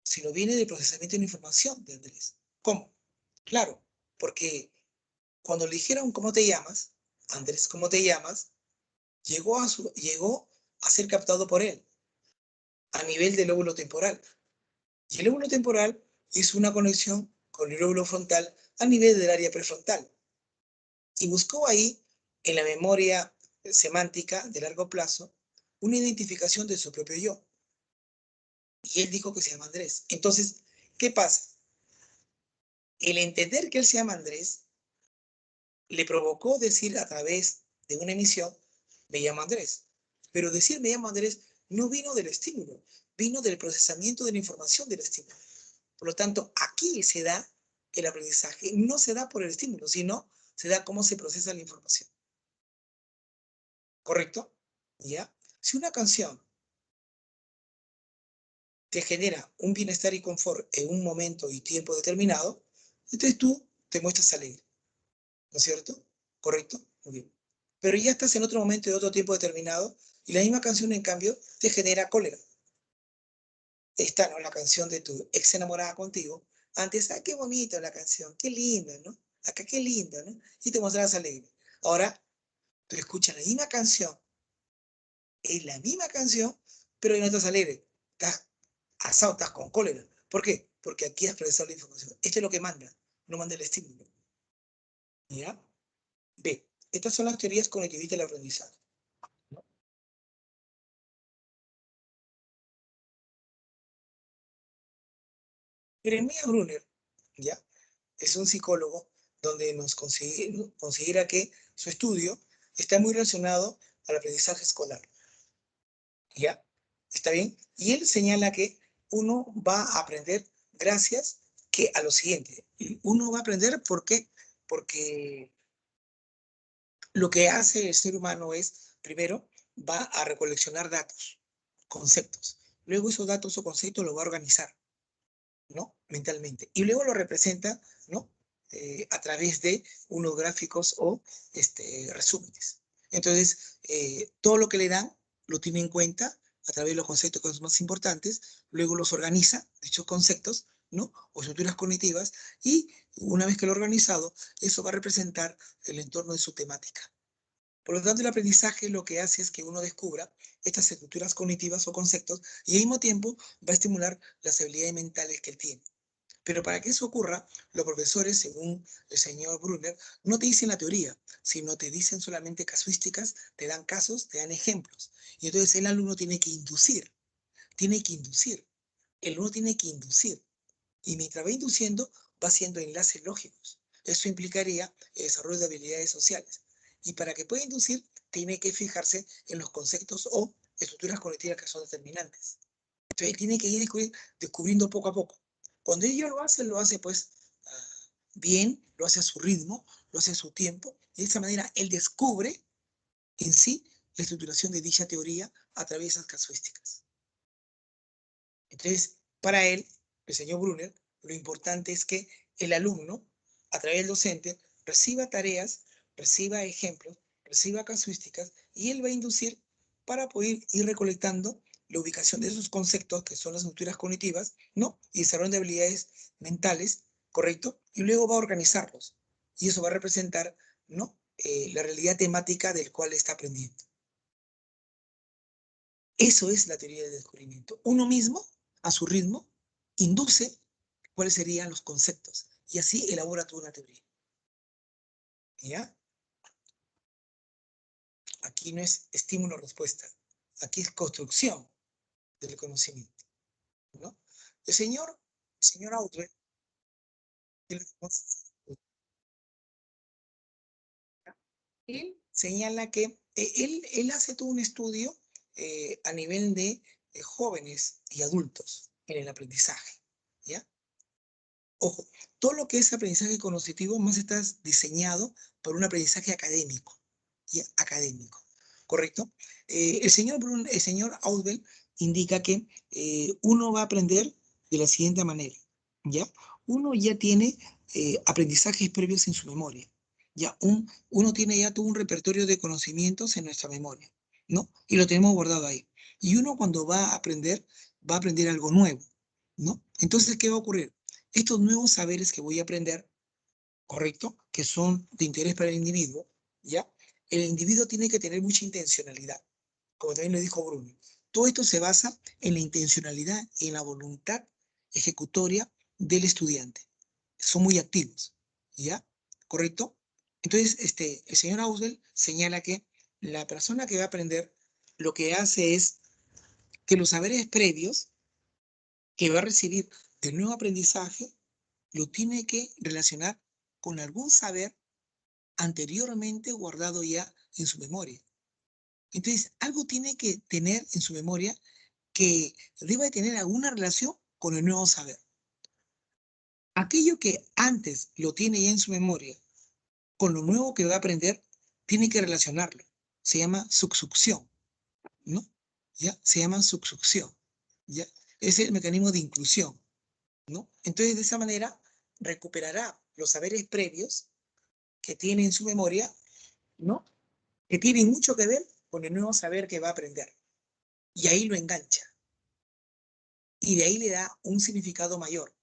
sino viene del procesamiento de la información de Andrés. ¿Cómo? Claro, porque cuando le dijeron cómo te llamas, Andrés, ¿cómo te llamas? Llegó a ser captado por él a nivel del lóbulo temporal. Y el lóbulo temporal hizo una conexión con el lóbulo frontal a nivel del área prefrontal. Y buscó ahí, en la memoria semántica de largo plazo, una identificación de su propio yo. Y él dijo que se llama Andrés. Entonces, ¿qué pasa? El entender que él se llama Andrés le provocó decir a través de una emisión, me llamo Andrés. Pero decir me llamo Andrés no vino del estímulo, vino del procesamiento de la información del estímulo. Por lo tanto, aquí se da el aprendizaje. No se da por el estímulo, sino se da cómo se procesa la información. ¿Correcto? ¿Ya? Si una canción te genera un bienestar y confort en un momento y tiempo determinado, entonces tú te muestras alegre. ¿No es cierto? ¿Correcto? Muy bien. Pero ya estás en otro momento y otro tiempo determinado y la misma canción, en cambio, te genera cólera. Esta, ¿no? La canción de tu ex enamorada contigo. Antes, qué bonita la canción, qué linda, ¿no? Acá qué linda, ¿no? Y te mostrarás alegre. Ahora, tú escuchas la misma canción, es la misma canción, pero ya no estás alegre. Estás asado, estás con cólera. ¿Por qué? Porque aquí has procesado la información. Esto es lo que manda, no manda el estímulo. ¿Ya? B. Estas son las teorías cognitivistas del aprendizaje. Jeremías Brunner, ¿ya? Es un psicólogo donde considera que su estudio está muy relacionado al aprendizaje escolar, ¿ya? ¿Está bien? Y él señala que uno va a aprender gracias que a lo siguiente. Uno va a aprender ¿por qué? Porque lo que hace el ser humano es, primero, va a recoleccionar datos, conceptos. Luego esos datos o conceptos los va a organizar, ¿no? Mentalmente. Y luego lo representa, ¿no? A través de unos gráficos o resúmenes. Entonces, todo lo que le dan lo tiene en cuenta a través de los conceptos más importantes, luego los organiza, dichos conceptos, ¿no? O estructuras cognitivas, y una vez que lo ha organizado, eso va a representar el entorno de su temática. Por lo tanto, el aprendizaje lo que hace es que uno descubra estas estructuras cognitivas o conceptos y al mismo tiempo va a estimular las habilidades mentales que él tiene. Pero para que eso ocurra, los profesores, según el señor Brunner, no te dicen la teoría, sino te dicen solamente casuísticas, te dan casos, te dan ejemplos. Y entonces el alumno tiene que inducir, tiene que inducir. El alumno tiene que inducir. Y mientras va induciendo, va haciendo enlaces lógicos. Eso implicaría el desarrollo de habilidades sociales. Y para que pueda inducir, tiene que fijarse en los conceptos o estructuras cognitivas que son determinantes. Entonces, tiene que ir descubriendo poco a poco. Cuando ella lo hace pues bien, lo hace a su ritmo, lo hace a su tiempo, y de esa manera él descubre en sí la estructuración de dicha teoría a través de esas casuísticas. Entonces, para él, el señor Brunner, lo importante es que el alumno, a través del docente, reciba tareas, reciba ejemplos, reciba casuísticas, y él va a inducir para poder ir recolectando la ubicación de esos conceptos, que son las estructuras cognitivas, ¿no? Y desarrollo de habilidades mentales, ¿correcto? Y luego va a organizarlos. Y eso va a representar, ¿no? La realidad temática del cual está aprendiendo. Eso es la teoría del descubrimiento. Uno mismo, a su ritmo, induce cuáles serían los conceptos y así elabora toda una teoría. ¿Ya? Aquí no es estímulo-respuesta, aquí es construcción del conocimiento, ¿no? El señor Outler, él señala que él hace todo un estudio a nivel de jóvenes y adultos en el aprendizaje, ¿ya? Ojo, todo lo que es aprendizaje cognitivo más está diseñado para un aprendizaje académico, ¿ya? Académico, ¿correcto? El señor Ausubel indica que uno va a aprender de la siguiente manera, ¿ya? Uno ya tiene aprendizajes previos en su memoria, ¿ya? Uno tiene ya todo un repertorio de conocimientos en nuestra memoria, ¿no? Y lo tenemos guardado ahí. Y uno cuando va a aprender algo nuevo, ¿no? Entonces, ¿qué va a ocurrir? Estos nuevos saberes que voy a aprender, ¿correcto? Que son de interés para el individuo, ¿ya? El individuo tiene que tener mucha intencionalidad, como también lo dijo Bruno. Todo esto se basa en la intencionalidad y en la voluntad ejecutoria del estudiante. Son muy activos, ¿ya? ¿Correcto? Entonces, el señor Ausubel señala que la persona que va a aprender lo que hace es que los saberes previos que va a recibir del nuevo aprendizaje lo tiene que relacionar con algún saber anteriormente guardado ya en su memoria. Entonces, algo tiene que tener en su memoria que debe tener alguna relación con el nuevo saber. Aquello que antes lo tiene ya en su memoria, con lo nuevo que va a aprender, tiene que relacionarlo. Se llama subsucción, ¿no? ¿Ya? Se llama subsucción, ¿ya? Es el mecanismo de inclusión, ¿no? Entonces, de esa manera, recuperará los saberes previos que tiene en su memoria, ¿no? Que tienen mucho que ver con el nuevo saber que va a aprender. Y ahí lo engancha. Y de ahí le da un significado mayor,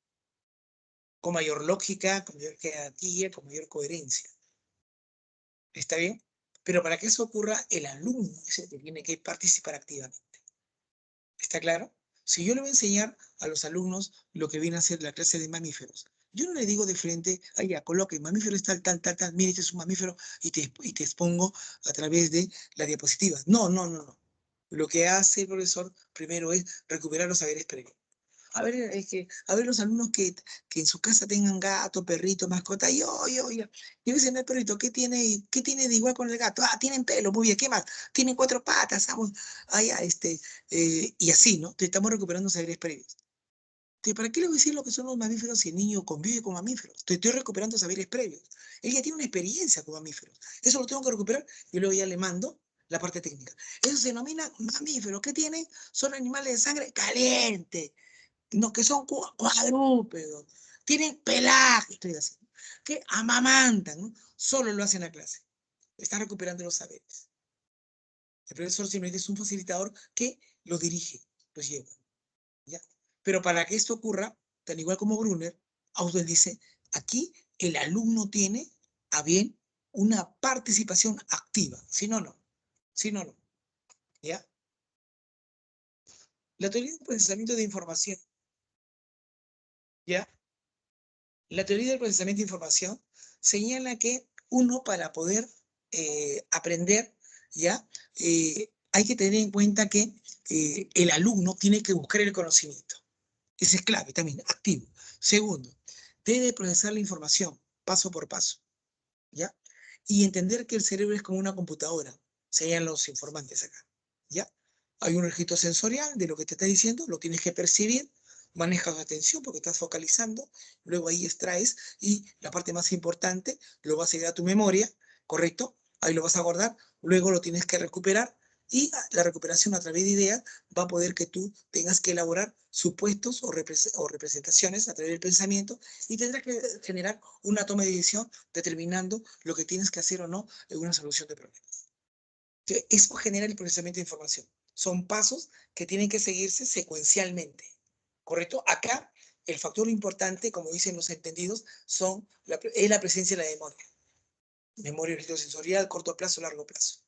con mayor lógica, con mayor jerarquía, con mayor coherencia. ¿Está bien? Pero para que eso ocurra, el alumno es el que tiene que participar activamente. ¿Está claro? Si yo le voy a enseñar a los alumnos lo que viene a ser la clase de mamíferos, yo no le digo de frente, ay, ya, coloque, mamífero es tal, tal, tal, tal, mire, este es un mamífero, y te expongo a través de la diapositiva. No, no, no, no. Lo que hace el profesor primero es recuperar los saberes previos. A ver los alumnos que en su casa tengan gato, perrito, mascota, y dicen, no, el perrito, qué tiene de igual con el gato? Ah, tienen pelo, muy bien, ¿qué más? Tienen 4 patas, vamos, y así, ¿no? Te estamos recuperando saberes previos. ¿Para qué le voy a decir lo que son los mamíferos si el niño convive con mamíferos? Estoy recuperando saberes previos. Él ya tiene una experiencia con mamíferos. Eso lo tengo que recuperar y luego ya le mando la parte técnica. Eso se denomina mamíferos. ¿Qué tienen? Son animales de sangre caliente, no, que son cuadrúpedos, tienen pelaje, estoy haciendo, que amamantan, ¿no? Solo lo hacen en la clase. Está recuperando los saberes. El profesor simplemente es un facilitador que los dirige, los lleva. ¿Ya? Pero para que esto ocurra, tan igual como Brunner, Ausubel dice, aquí el alumno tiene a bien una participación activa. Si no, no. Si no, no. ¿Ya? La teoría del procesamiento de información. ¿Ya? La teoría del procesamiento de información señala que uno para poder aprender, ¿ya? Hay que tener en cuenta que el alumno tiene que buscar el conocimiento. Ese es clave también, activo. Segundo, debe procesar la información paso por paso, ¿ya? Y entender que el cerebro es como una computadora, serían los informantes acá, ¿ya? Hay un registro sensorial de lo que te está diciendo, lo tienes que percibir, manejas tu atención porque estás focalizando, luego ahí extraes y la parte más importante lo vas a llevar a tu memoria, ¿correcto? Ahí lo vas a guardar, luego lo tienes que recuperar y la recuperación a través de ideas va a poder que tú tengas que elaborar supuestos o representaciones a través del pensamiento y tendrás que generar una toma de decisión determinando lo que tienes que hacer o no en una solución de problemas. Eso genera el procesamiento de información. Son pasos que tienen que seguirse secuencialmente. ¿Correcto? Acá el factor importante, como dicen los entendidos, es la presencia de la memoria. Memoria sensorial, corto plazo, largo plazo.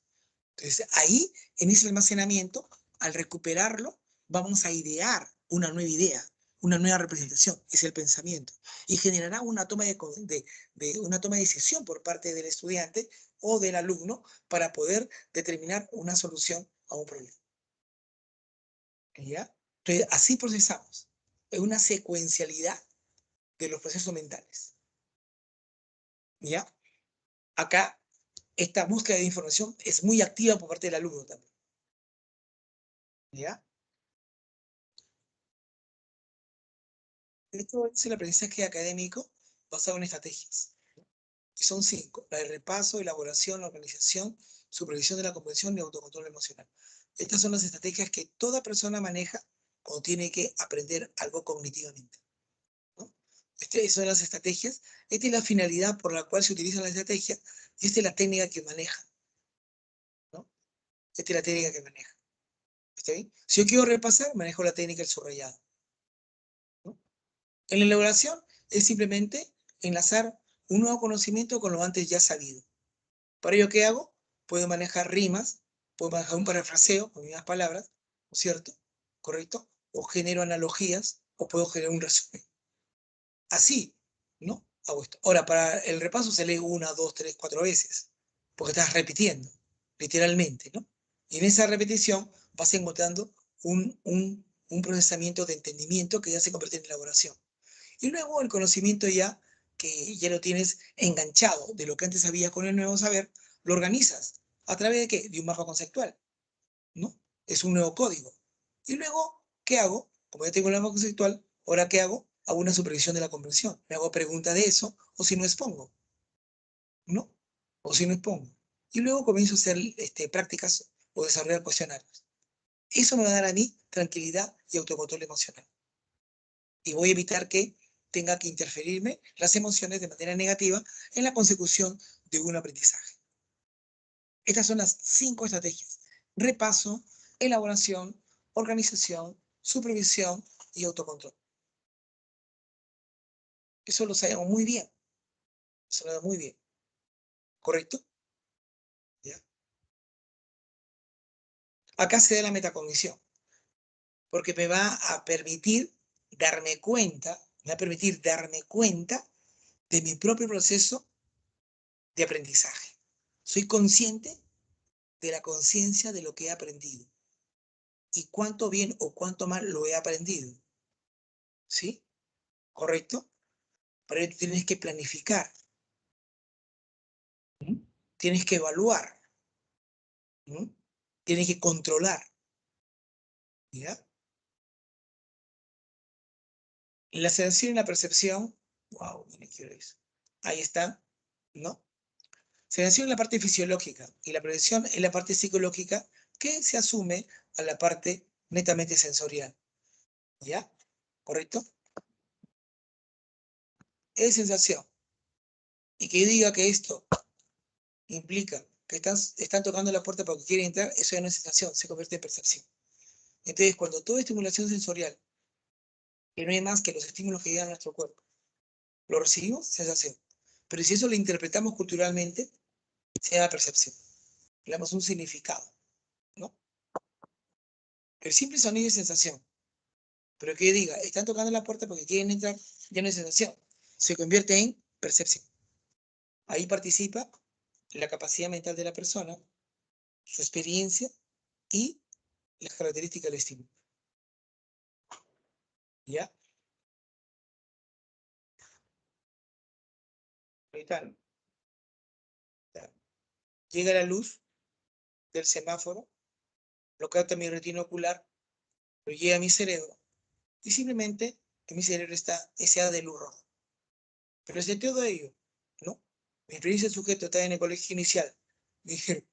Entonces, ahí, en ese almacenamiento, al recuperarlo, vamos a idear una nueva idea, una nueva representación, es el pensamiento, y generará una toma una toma de decisión por parte del estudiante o del alumno para poder determinar una solución a un problema. ¿Ya? Entonces, así procesamos. Es una secuencialidad de los procesos mentales. ¿Ya? Acá, esta búsqueda de información es muy activa por parte del alumno también. ¿Ya? Esto es el aprendizaje académico basado en estrategias. Y son 5. La de repaso, elaboración, organización, supervisión de la comprensión y autocontrol emocional. Estas son las estrategias que toda persona maneja cuando tiene que aprender algo cognitivamente, ¿no? Estas son las estrategias. Esta es la finalidad por la cual se utiliza la estrategia y esta es la técnica que maneja, ¿no? Esta es la técnica que maneja. ¿Está bien? Si yo quiero repasar, manejo la técnica del subrayado, ¿no? En la elaboración es simplemente enlazar un nuevo conocimiento con lo antes ya sabido. ¿Para ello qué hago? Puedo manejar rimas, puedo manejar un parafraseo con mismas palabras, ¿no es cierto? ¿Correcto? O genero analogías, o puedo generar un resumen. Así, ¿no? Hago esto. Ahora, para el repaso se lee 1, 2, 3, 4 veces, porque estás repitiendo, literalmente, ¿no? Y en esa repetición vas encontrando un procesamiento de entendimiento que ya se convierte en elaboración. Y luego el conocimiento ya, que ya lo tienes enganchado de lo que antes sabías con el nuevo saber, lo organizas. ¿A través de qué? De un mapa conceptual, ¿no? Es un nuevo código. Y luego, ¿qué hago? Como ya tengo el mapa conceptual, ¿ahora qué hago? Hago una supervisión de la comprensión. Me hago pregunta de eso, o si no expongo, ¿no? O si no expongo. Y luego comienzo a hacer prácticas o desarrollar cuestionarios. Eso me va a dar a mí tranquilidad y autocontrol emocional. Y voy a evitar que tenga que interferirme las emociones de manera negativa en la consecución de un aprendizaje. Estas son las 5 estrategias: repaso, elaboración, organización, supervisión y autocontrol. Eso lo sabemos muy bien. Eso lo sabemos muy bien. ¿Correcto? ¿Ya? Acá se da la metacognición, porque me va a permitir darme cuenta de mi propio proceso de aprendizaje. Soy consciente de la conciencia de lo que he aprendido y cuánto bien o cuánto mal lo he aprendido. ¿Sí? ¿Correcto? Para ello tú tienes que planificar. ¿Mm? Tienes que evaluar. ¿Mm? Tienes que controlar. ¿Ya? La sensación y la percepción, wow, miren qué hora es. Ahí está, ¿no? Sensación es la parte fisiológica y la percepción es la parte psicológica que se asume a la parte netamente sensorial. ¿Ya? ¿Correcto? Es sensación. Y que yo diga que esto implica que están tocando la puerta porque quieren entrar, eso ya no es sensación, se convierte en percepción. Entonces, cuando toda estimulación sensorial, que no hay más que los estímulos que llegan a nuestro cuerpo, lo recibimos, sensación. Pero si eso lo interpretamos culturalmente, se llama percepción. Le damos un significado, ¿no? El simple sonido es sensación. Pero que diga, están tocando la puerta porque quieren entrar, ya no es sensación. Se convierte en percepción. Ahí participa la capacidad mental de la persona, su experiencia y las características del estímulo. ¿Ya? Ahí está, ¿no? Llega la luz del semáforo, lo capta mi retina ocular, lo llega a mi cerebro y simplemente en mi cerebro está ese haz de luz roja. Pero es de todo ello, ¿no? Mi experiencia de sujeto está en el colegio inicial. Me dijeron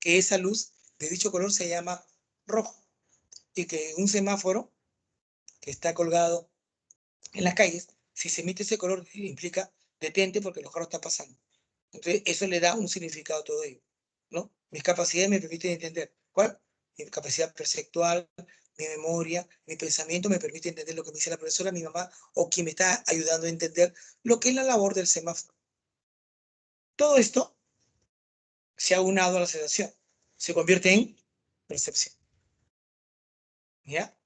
que esa luz de dicho color se llama rojo y que un semáforo que está colgado en las calles, si se emite ese color implica detente porque los carros están pasando. Entonces eso le da un significado a todo ello, ¿no? Mis capacidades me permiten entender. ¿Cuál? Mi capacidad perceptual, mi memoria, mi pensamiento me permite entender lo que me dice la profesora, mi mamá o quien me está ayudando a entender lo que es la labor del semáforo. Todo esto se ha unado a la sensación. Se convierte en percepción. ¿Ya?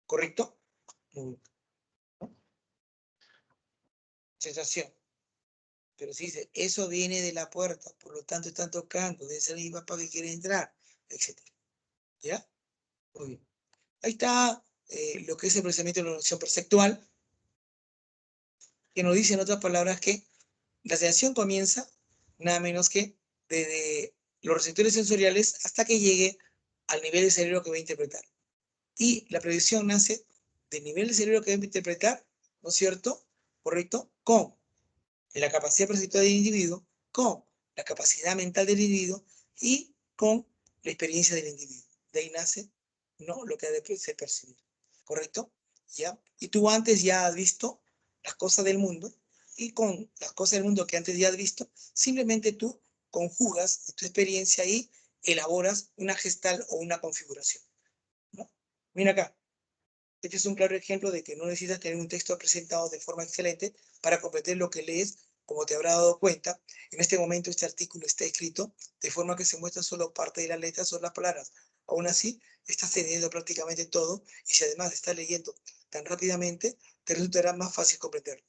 ¿Correcto? Muy bien. Sensación. Pero si dice, eso viene de la puerta, por lo tanto están tocando, debe ser mi papá que quiere entrar, etc. ¿Ya? Muy bien. Ahí está lo que es el procesamiento de la noción perceptual, que nos dice en otras palabras que la sensación comienza nada menos que desde los receptores sensoriales hasta que llegue al nivel de cerebro que va a interpretar. Y la predicción nace del nivel de cerebro que va a interpretar, ¿no es cierto? ¿Correcto? Con la capacidad perceptual del individuo, con la capacidad mental del individuo y con la experiencia del individuo. De ahí nace, ¿no?, lo que ha de ser percibido. ¿Correcto? ¿Ya? Y tú antes ya has visto las cosas del mundo y con las cosas del mundo que antes ya has visto, simplemente tú conjugas tu experiencia y elaboras una gestal o una configuración, ¿no? Mira acá. Este es un claro ejemplo de que no necesitas tener un texto presentado de forma excelente para comprender lo que lees, como te habrás dado cuenta. En este momento este artículo está escrito de forma que se muestra solo parte de las letras o las palabras. Aún así, estás teniendo prácticamente todo y si además estás leyendo tan rápidamente, te resultará más fácil comprenderlo.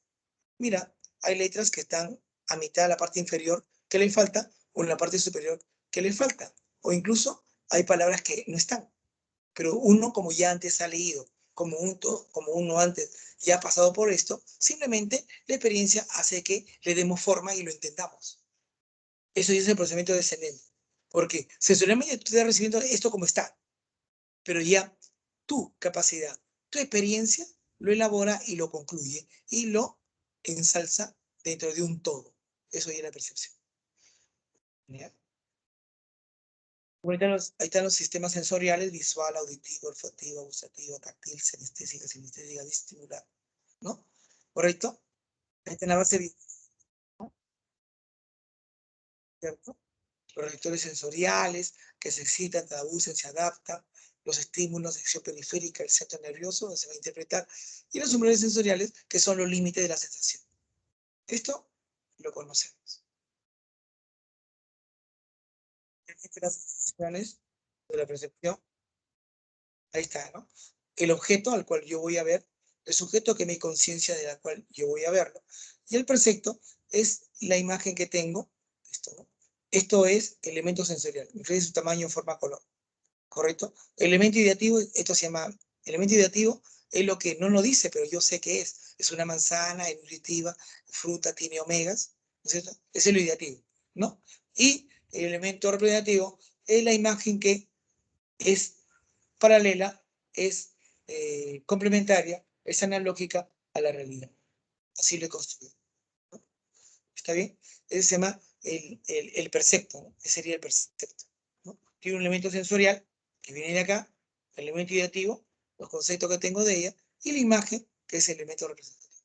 Mira, hay letras que están a mitad de la parte inferior que le falta o en la parte superior que le falta. O incluso hay palabras que no están. Pero uno, como ya antes ha leído, como uno antes ya ha pasado por esto, simplemente la experiencia hace que le demos forma y lo entendamos. Eso ya es el procedimiento descendente. Porque sensorialmente tú estás recibiendo esto como está, pero ya tu capacidad, tu experiencia lo elabora y lo concluye y lo ensalza dentro de un todo. Eso ya es la percepción. ¿Ya? Ahí están los sistemas sensoriales: visual, auditivo, olfativo, gustativo, táctil, sinestésica, vestibular, ¿no? ¿Correcto? Ahí está en la base, ¿cierto? Los receptores sensoriales que se excitan, traducen, se adaptan, los estímulos de acción periférica, el centro nervioso, donde se va a interpretar, y los umbrales sensoriales, que son los límites de la sensación. Esto lo conocemos. Las sensaciones de la percepción, ahí está, ¿no? El objeto al cual yo voy a ver, el sujeto que mi conciencia de la cual yo voy a verlo. Y el percepto es la imagen que tengo, esto, ¿no? Esto es elemento sensorial, influye su tamaño, forma, color, ¿correcto? Elemento ideativo, esto se llama elemento ideativo, es lo que no nos dice, pero yo sé que es. Es una manzana, es nutritiva, fruta, tiene omegas, ¿no es cierto? Ese es lo ideativo, ¿no? Y el elemento representativo es la imagen que es paralela, es complementaria, es analógica a la realidad. Así lo he construido. ¿No? ¿Está bien? Ese se llama el percepto, ¿no? Ese sería el percepto, ¿no? Tiene un elemento sensorial que viene de acá, el elemento ideativo, los conceptos que tengo de ella, y la imagen, que es el elemento representativo.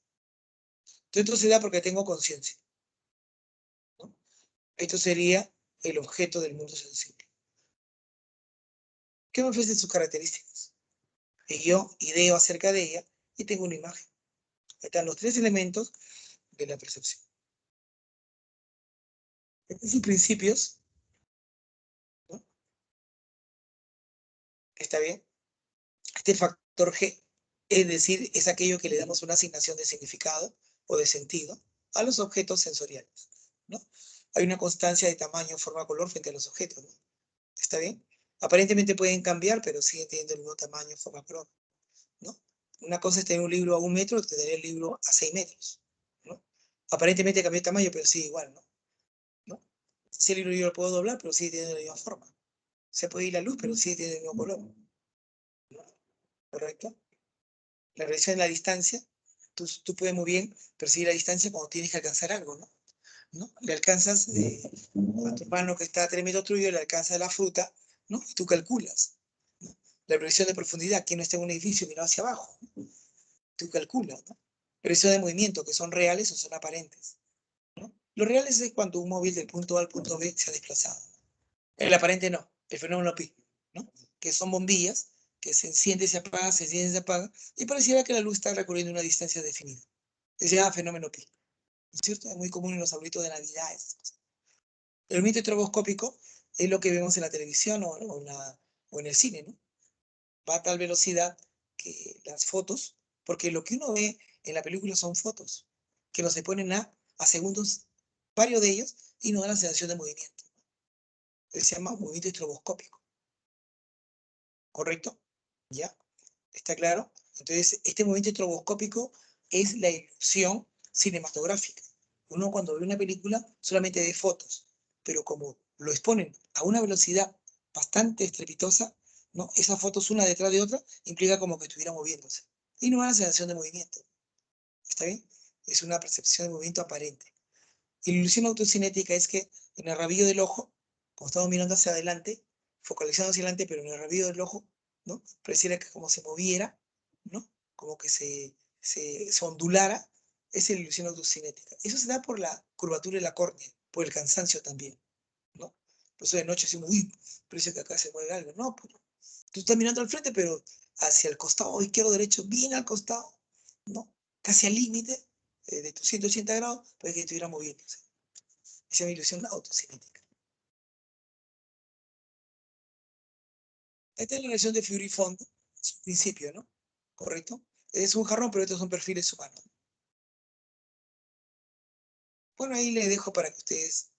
Entonces, esto se da porque tengo conciencia, ¿no? Esto sería el objeto del mundo sensible. ¿Qué me ofrece sus características? Y yo ideo acerca de ella y tengo una imagen. Ahí están los tres elementos de la percepción. Estos son principios, ¿no? ¿Está bien? Este factor G, es decir, es aquello que le damos una asignación de significado o de sentido a los objetos sensoriales, ¿no? Hay una constancia de tamaño, forma, color frente a los objetos, ¿no? ¿Está bien? Aparentemente pueden cambiar, pero siguen teniendo el mismo tamaño, forma, color, ¿no? Una cosa es tener un libro a 1 metro que tener el libro a 6 metros, ¿no? Aparentemente cambió de tamaño, pero sigue igual, ¿no? ¿No? Si el libro yo lo puedo doblar, pero sigue teniendo la misma forma. Se puede ir la luz, pero sigue teniendo el mismo color, ¿no? ¿Correcto? La relación de la distancia, tú puedes muy bien percibir la distancia cuando tienes que alcanzar algo, ¿no? ¿No? Le alcanzas a tu mano que está a 3 metros tuyo, le alcanza la fruta, ¿no? Y tú calculas, ¿no? La previsión de profundidad, que no está en un edificio mirado hacia abajo, ¿no? Tú calculas, ¿no? Previsión de movimiento, que son reales o son aparentes, ¿no? Lo reales es cuando un móvil del punto A al punto B se ha desplazado. El aparente no, el fenómeno pi, ¿no? Que son bombillas que se enciende, se apaga, se enciende, se apaga, y pareciera que la luz está recorriendo una distancia definida. Se llama fenómeno pi, ¿no es cierto? Es muy común en los arbolitos de Navidad. El movimiento estroboscópico es lo que vemos en la televisión o en el cine, ¿no? Va a tal velocidad que las fotos, porque lo que uno ve en la película son fotos, que no se ponen a segundos, varios de ellos, y nos dan la sensación de movimiento. Se llama movimiento estroboscópico, ¿correcto? ¿Ya? ¿Está claro? Entonces, este movimiento estroboscópico es la ilusión cinematográfica. Uno cuando ve una película solamente ve fotos, pero como lo exponen a una velocidad bastante estrepitosa, ¿no? Esas fotos una detrás de otra implica como que estuviera moviéndose. Y no da la sensación de movimiento. ¿Está bien? Es una percepción de movimiento aparente. Y la ilusión autocinética es que en el rabillo del ojo, como estamos mirando hacia adelante, focalizando hacia adelante, pero en el rabillo del ojo, ¿no? Pareciera que como se moviera, ¿no? Como que se ondulara, es la ilusión autocinética. Eso se da por la curvatura de la córnea, por el cansancio también, ¿no? Por eso de noche decimos, uy, parece que acá se mueve algo. No, pues, tú estás mirando al frente, pero hacia el costado izquierdo, derecho, bien al costado, ¿no? Casi al límite de tus 180 grados, puede que estuviera moviéndose. Esa es mi ilusión autocinética. Esta es la relación de figura y fondo, es un principio, ¿no? ¿Correcto? Es un jarrón, pero estos son perfiles humanos. Bueno, ahí les dejo para que ustedes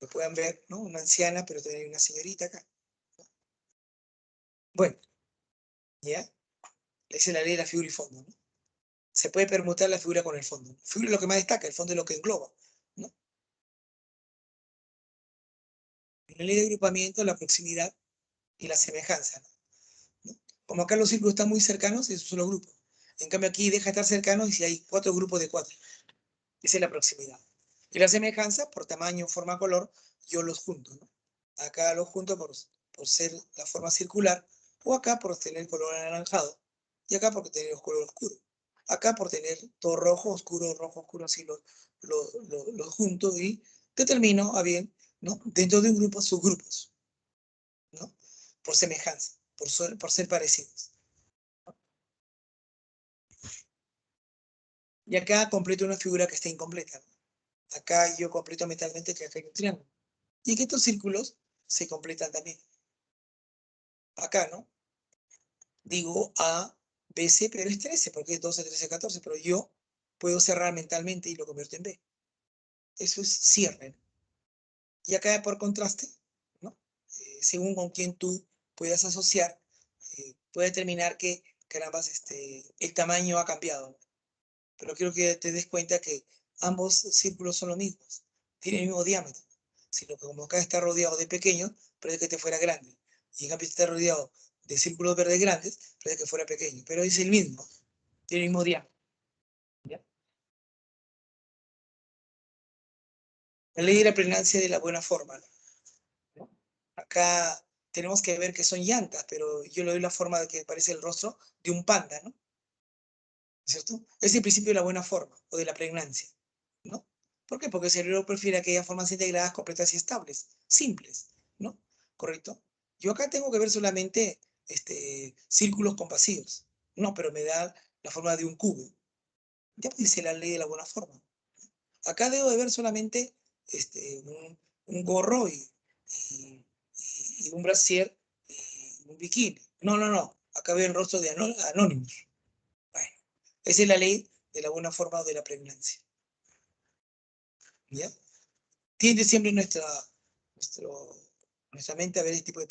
lo puedan ver, ¿no? Una anciana, pero también hay una señorita acá. Bueno, ¿ya? Esa es la ley de la figura y fondo, ¿no? Se puede permutar la figura con el fondo. La figura es lo que más destaca, el fondo es lo que engloba, ¿no? En la ley de agrupamiento, la proximidad y la semejanza, ¿no? Como acá los círculos están muy cercanos, es un solo grupo. En cambio aquí deja de estar cercanos y si hay 4 grupos de 4. Esa es la proximidad. Y la semejanza, por tamaño, forma, color, yo los junto, ¿no? Acá los junto por ser la forma circular, o acá por tener el color anaranjado, y acá por tener el color oscuro. Acá por tener todo rojo, oscuro, así los junto y determino a bien, ¿no? Dentro de un grupo, subgrupos, ¿no? Por semejanza, por ser parecidos. Y acá completo una figura que está incompleta, ¿no? Acá yo completo mentalmente que acá hay un triángulo. Y que estos círculos se completan también. Acá, ¿no? Digo A, B, C, pero es 13, porque es 12, 13, 14, pero yo puedo cerrar mentalmente y lo convierto en B. Eso es cierre, ¿no? Y acá por contraste, ¿no? Según con quién tú puedas asociar, puede determinar que carambas, el tamaño ha cambiado. Pero quiero que te des cuenta que ambos círculos son los mismos, tienen el mismo diámetro, sino que como acá está rodeado de pequeños, parece que este fuera grande. Y en cambio está rodeado de círculos verdes grandes, parece que fuera pequeño. Pero es el mismo, tiene el mismo diámetro. ¿Ya? La ley de la pregnancia de la buena forma, ¿no? Acá tenemos que ver que son llantas, pero yo le doy la forma de que parece el rostro de un panda, ¿no? ¿Cierto? Es el principio de la buena forma o de la pregnancia, ¿no? ¿Por qué? Porque el cerebro prefiere aquellas formas integradas, completas y estables, simples, ¿no? ¿Correcto? Yo acá tengo que ver solamente círculos compasivos, no, pero me da la forma de un cubo. Ya dice la ley de la buena forma. Acá debo de ver solamente un gorro y, y un brasier y un bikini. No, no, no. Acá veo el rostro de Anonymous. Bueno, esa es la ley de la buena forma o de la pregnancia. ¿Ya? Tiende siempre nuestro, nuestra mente a ver este tipo de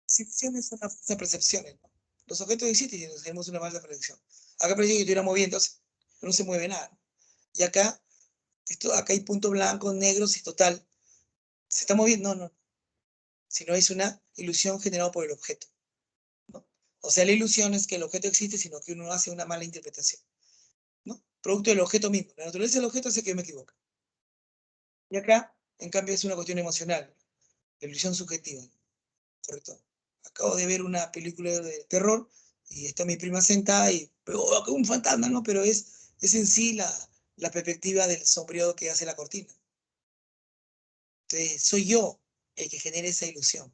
percepciones, son las percepciones, ¿no? Los objetos existen y tenemos una mala percepción. Acá parece que estuviera moviéndose, pero no se mueve nada. Y acá, acá hay puntos blancos, negros y total. ¿Se está moviendo? No, no. Sino es una ilusión generada por el objeto, ¿no? O sea, la ilusión es que el objeto existe, sino que uno hace una mala interpretación, ¿no? Producto del objeto mismo. La naturaleza del objeto hace que yo me equivoque. Y acá, en cambio, es una cuestión emocional, la ilusión subjetiva, ¿correcto? Acabo de ver una película de terror y está mi prima sentada y, oh, un fantasma, ¿no? Pero es en sí la perspectiva del sombreado que hace la cortina. Entonces, soy yo el que genera esa ilusión.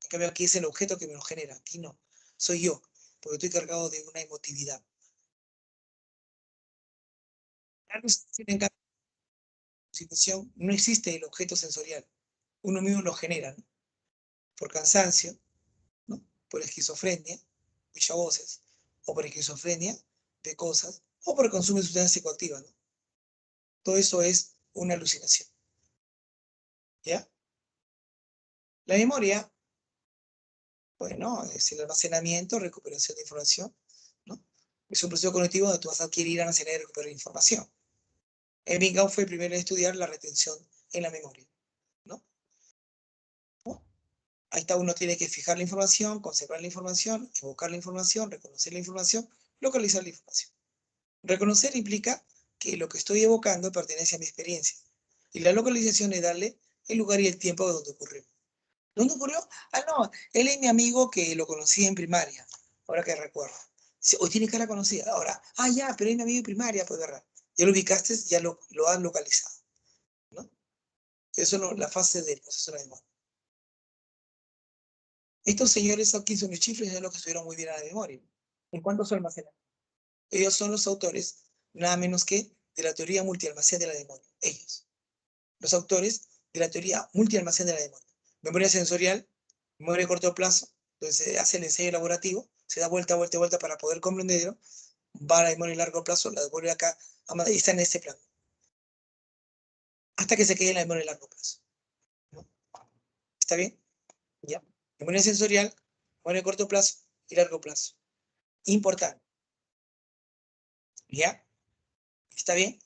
En cambio, aquí es el objeto que me lo genera. Aquí no. Soy yo, porque estoy cargado de una emotividad. La alucinación, en cambio, alucinación, no existe el objeto sensorial. Uno mismo lo genera, ¿no? Por cansancio, ¿no? Por esquizofrenia, escucha voces, o por esquizofrenia de cosas, o por el consumo de sustancias psicoactivas, ¿no? Todo eso es una alucinación. ¿Ya? La memoria, bueno, es el almacenamiento, recuperación de información, ¿no? Es un proceso cognitivo donde tú vas a adquirir, almacenar y recuperar información. Ebbinghaus fue el primero en estudiar la retención en la memoria, ¿no? Ahí está, uno tiene que fijar la información, conservar la información, evocar la información, reconocer la información, localizar la información. Reconocer implica que lo que estoy evocando pertenece a mi experiencia. Y la localización es darle el lugar y el tiempo de donde ocurrió. ¿Dónde ocurrió? Ah, no, él es mi amigo que lo conocí en primaria, ahora que recuerdo. Hoy tiene cara conocida. Ahora, ya, pero es mi amigo de primaria, pues verdad. Ya lo ubicaste, ya lo has localizado, ¿no? Eso es la fase del proceso de la memoria. Estos señores aquí son los chifles de los que estuvieron muy bien a la memoria. ¿En cuánto se almacenan? Ellos son los autores, nada menos que de la teoría multialmacén de la memoria. Ellos. Los autores de la teoría multialmacén de la memoria. Memoria sensorial, memoria de corto plazo, entonces se hace el ensayo elaborativo, se da vuelta, vuelta, vuelta para poder comprenderlo, va a la memoria de largo plazo, la devuelve acá, y está en ese plano, hasta que se quede en la memoria de largo plazo, ¿no? ¿Está bien? Ya. Memoria sensorial, memoria de corto plazo y largo plazo. Importante. ¿Ya? ¿Está bien?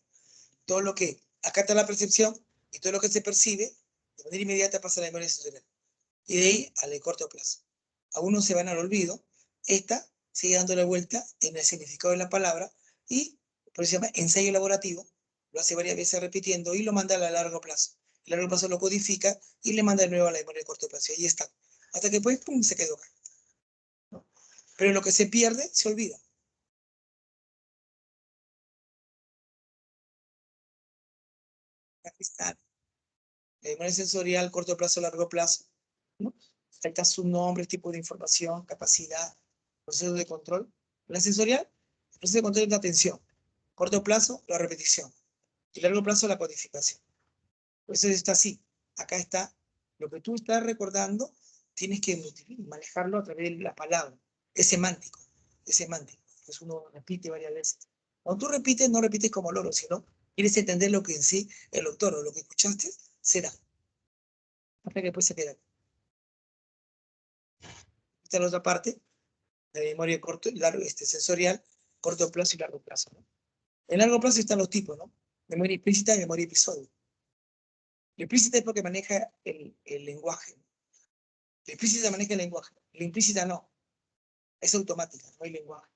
Todo lo que acata la percepción y todo lo que se percibe, de manera inmediata pasa a la memoria sensorial. Y de ahí al de corto plazo. Algunos se van al olvido, esta sigue dando la vuelta en el significado de la palabra y por eso se llama ensayo elaborativo, lo hace varias veces repitiendo y lo manda a largo plazo. El largo plazo lo codifica y le manda de nuevo a la memoria de corto plazo. Y ahí está. Hasta que después, pum, se quedó. ¿No? Pero lo que se pierde, se olvida. Aquí está. La memoria sensorial, corto plazo, largo plazo. ¿No? Ahí está su nombre, tipo de información, capacidad, proceso de control. La sensorial, el proceso de control es la atención. Corto plazo, la repetición. Y largo plazo, la codificación. Por eso está así. Acá está lo que tú estás recordando, tienes que manejarlo a través de la palabra. Es semántico. Es semántico. Entonces uno repite varias veces. Cuando tú repites, no repites como loro, sino quieres entender lo que en sí el autor o lo que escuchaste será. Hasta que después se queda. esta es la otra parte, de la memoria sensorial, corto plazo y largo plazo, ¿no? En largo plazo están los tipos, ¿no? Memoria implícita y memoria episodio. La implícita es porque maneja el lenguaje. La implícita maneja el lenguaje. La implícita no. Es automática, no hay lenguaje.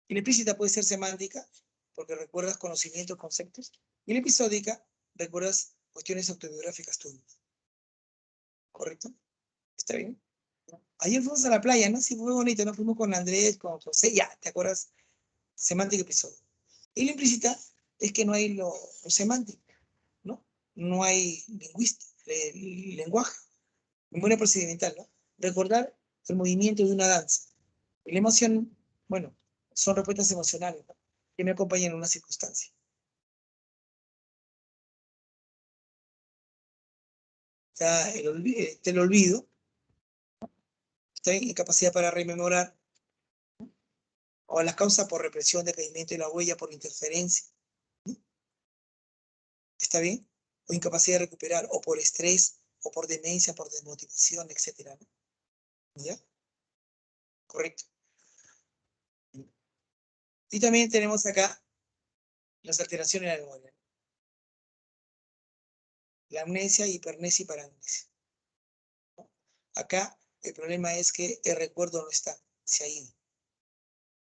Y la implícita puede ser semántica, porque recuerdas conocimientos, conceptos. Y la episódica, recuerdas cuestiones autobiográficas tuyas. ¿Correcto? ¿Está bien? Ayer fuimos a la playa, ¿no? Sí, fue bonito, ¿no? Fuimos con Andrés, con José, ya, ¿te acuerdas? Semántica episodio. Y la implícita es que no hay lo semántico, ¿no? No hay lenguaje, memoria procedimental, ¿no? Recordar el movimiento de una danza. Y la emoción, bueno, son respuestas emocionales, ¿no? Que me acompañan en una circunstancia. Está el olvido, está en incapacidad para rememorar, o las causas por represión, decaimiento de la huella por interferencia, ¿no? ¿Está bien? O incapacidad de recuperar, o por estrés, o por demencia, por desmotivación, etcétera, ¿no? ¿Ya? Correcto. Y también tenemos acá las alteraciones de la memoria. La amnesia, hipernesia y paramnesia, ¿no? Acá el problema es que el recuerdo no está, se ha ido.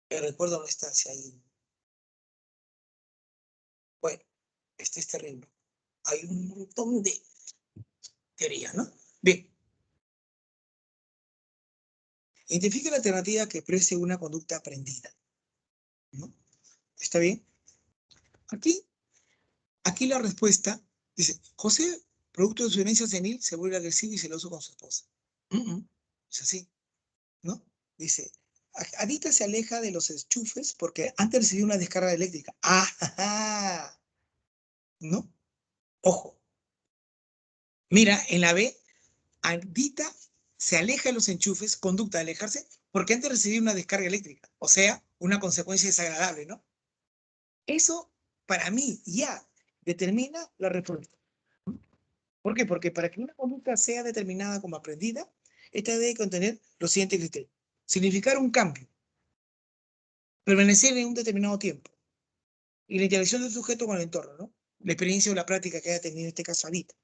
El recuerdo no está, se ha ido. Bueno, esto es terrible. Hay un montón de teorías, ¿no? Bien. Identifica la alternativa que exprese una conducta aprendida, ¿no? ¿Está bien? Aquí la respuesta dice, José, producto de su demencia senil, se vuelve agresivo y celoso con su esposa. Es así, ¿no? Dice, Anita se aleja de los enchufes porque antes recibió una descarga eléctrica. ¡Ah! ¿No? Ojo. Mira, en la B, Anita se aleja de los enchufes, conducta de alejarse, porque antes recibió una descarga eléctrica. O sea, una consecuencia desagradable, ¿no? Eso, para mí, ya determina la respuesta. ¿Por qué? Porque para que una conducta sea determinada como aprendida, esta debe contener los siguientes criterios. Significar un cambio, permanecer en un determinado tiempo, y la interacción del sujeto con el entorno, ¿no? La experiencia o la práctica que haya tenido en este caso Adita.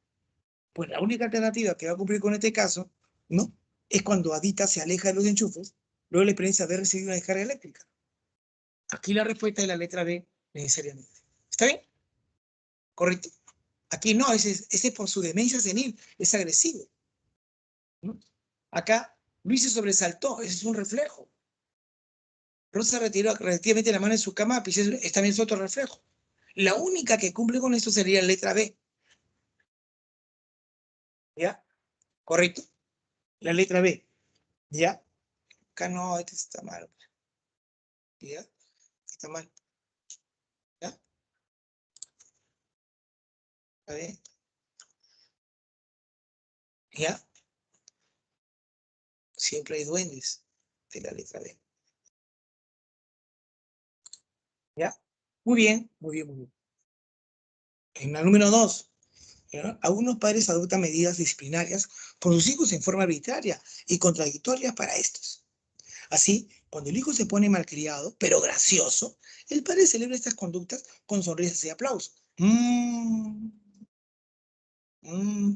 Pues la única alternativa que va a cumplir con este caso, ¿no? Es cuando Adita se aleja de los enchufes, luego la experiencia de recibir una descarga eléctrica. Aquí la respuesta es la letra B, necesariamente. ¿Está bien? Correcto. Aquí no, ese por su demencia senil, es agresivo, ¿no? Acá Luis se sobresaltó, ese es un reflejo. Rosa retiró relativamente la mano en su cama, es también su otro reflejo. La única que cumple con esto sería la letra B. ¿Ya? ¿Correcto? La letra B. ¿Ya? Acá no, este está mal. ¿Ya? Está mal. ¿Ya? A ver. ¿Ya? Siempre hay duendes de la letra B. ¿Ya? Muy bien, muy bien, muy bien. En la número 2, algunos padres adoptan medidas disciplinarias con sus hijos en forma arbitraria y contradictoria para estos. Así, cuando el hijo se pone malcriado, pero gracioso, el padre celebra estas conductas con sonrisas y aplausos.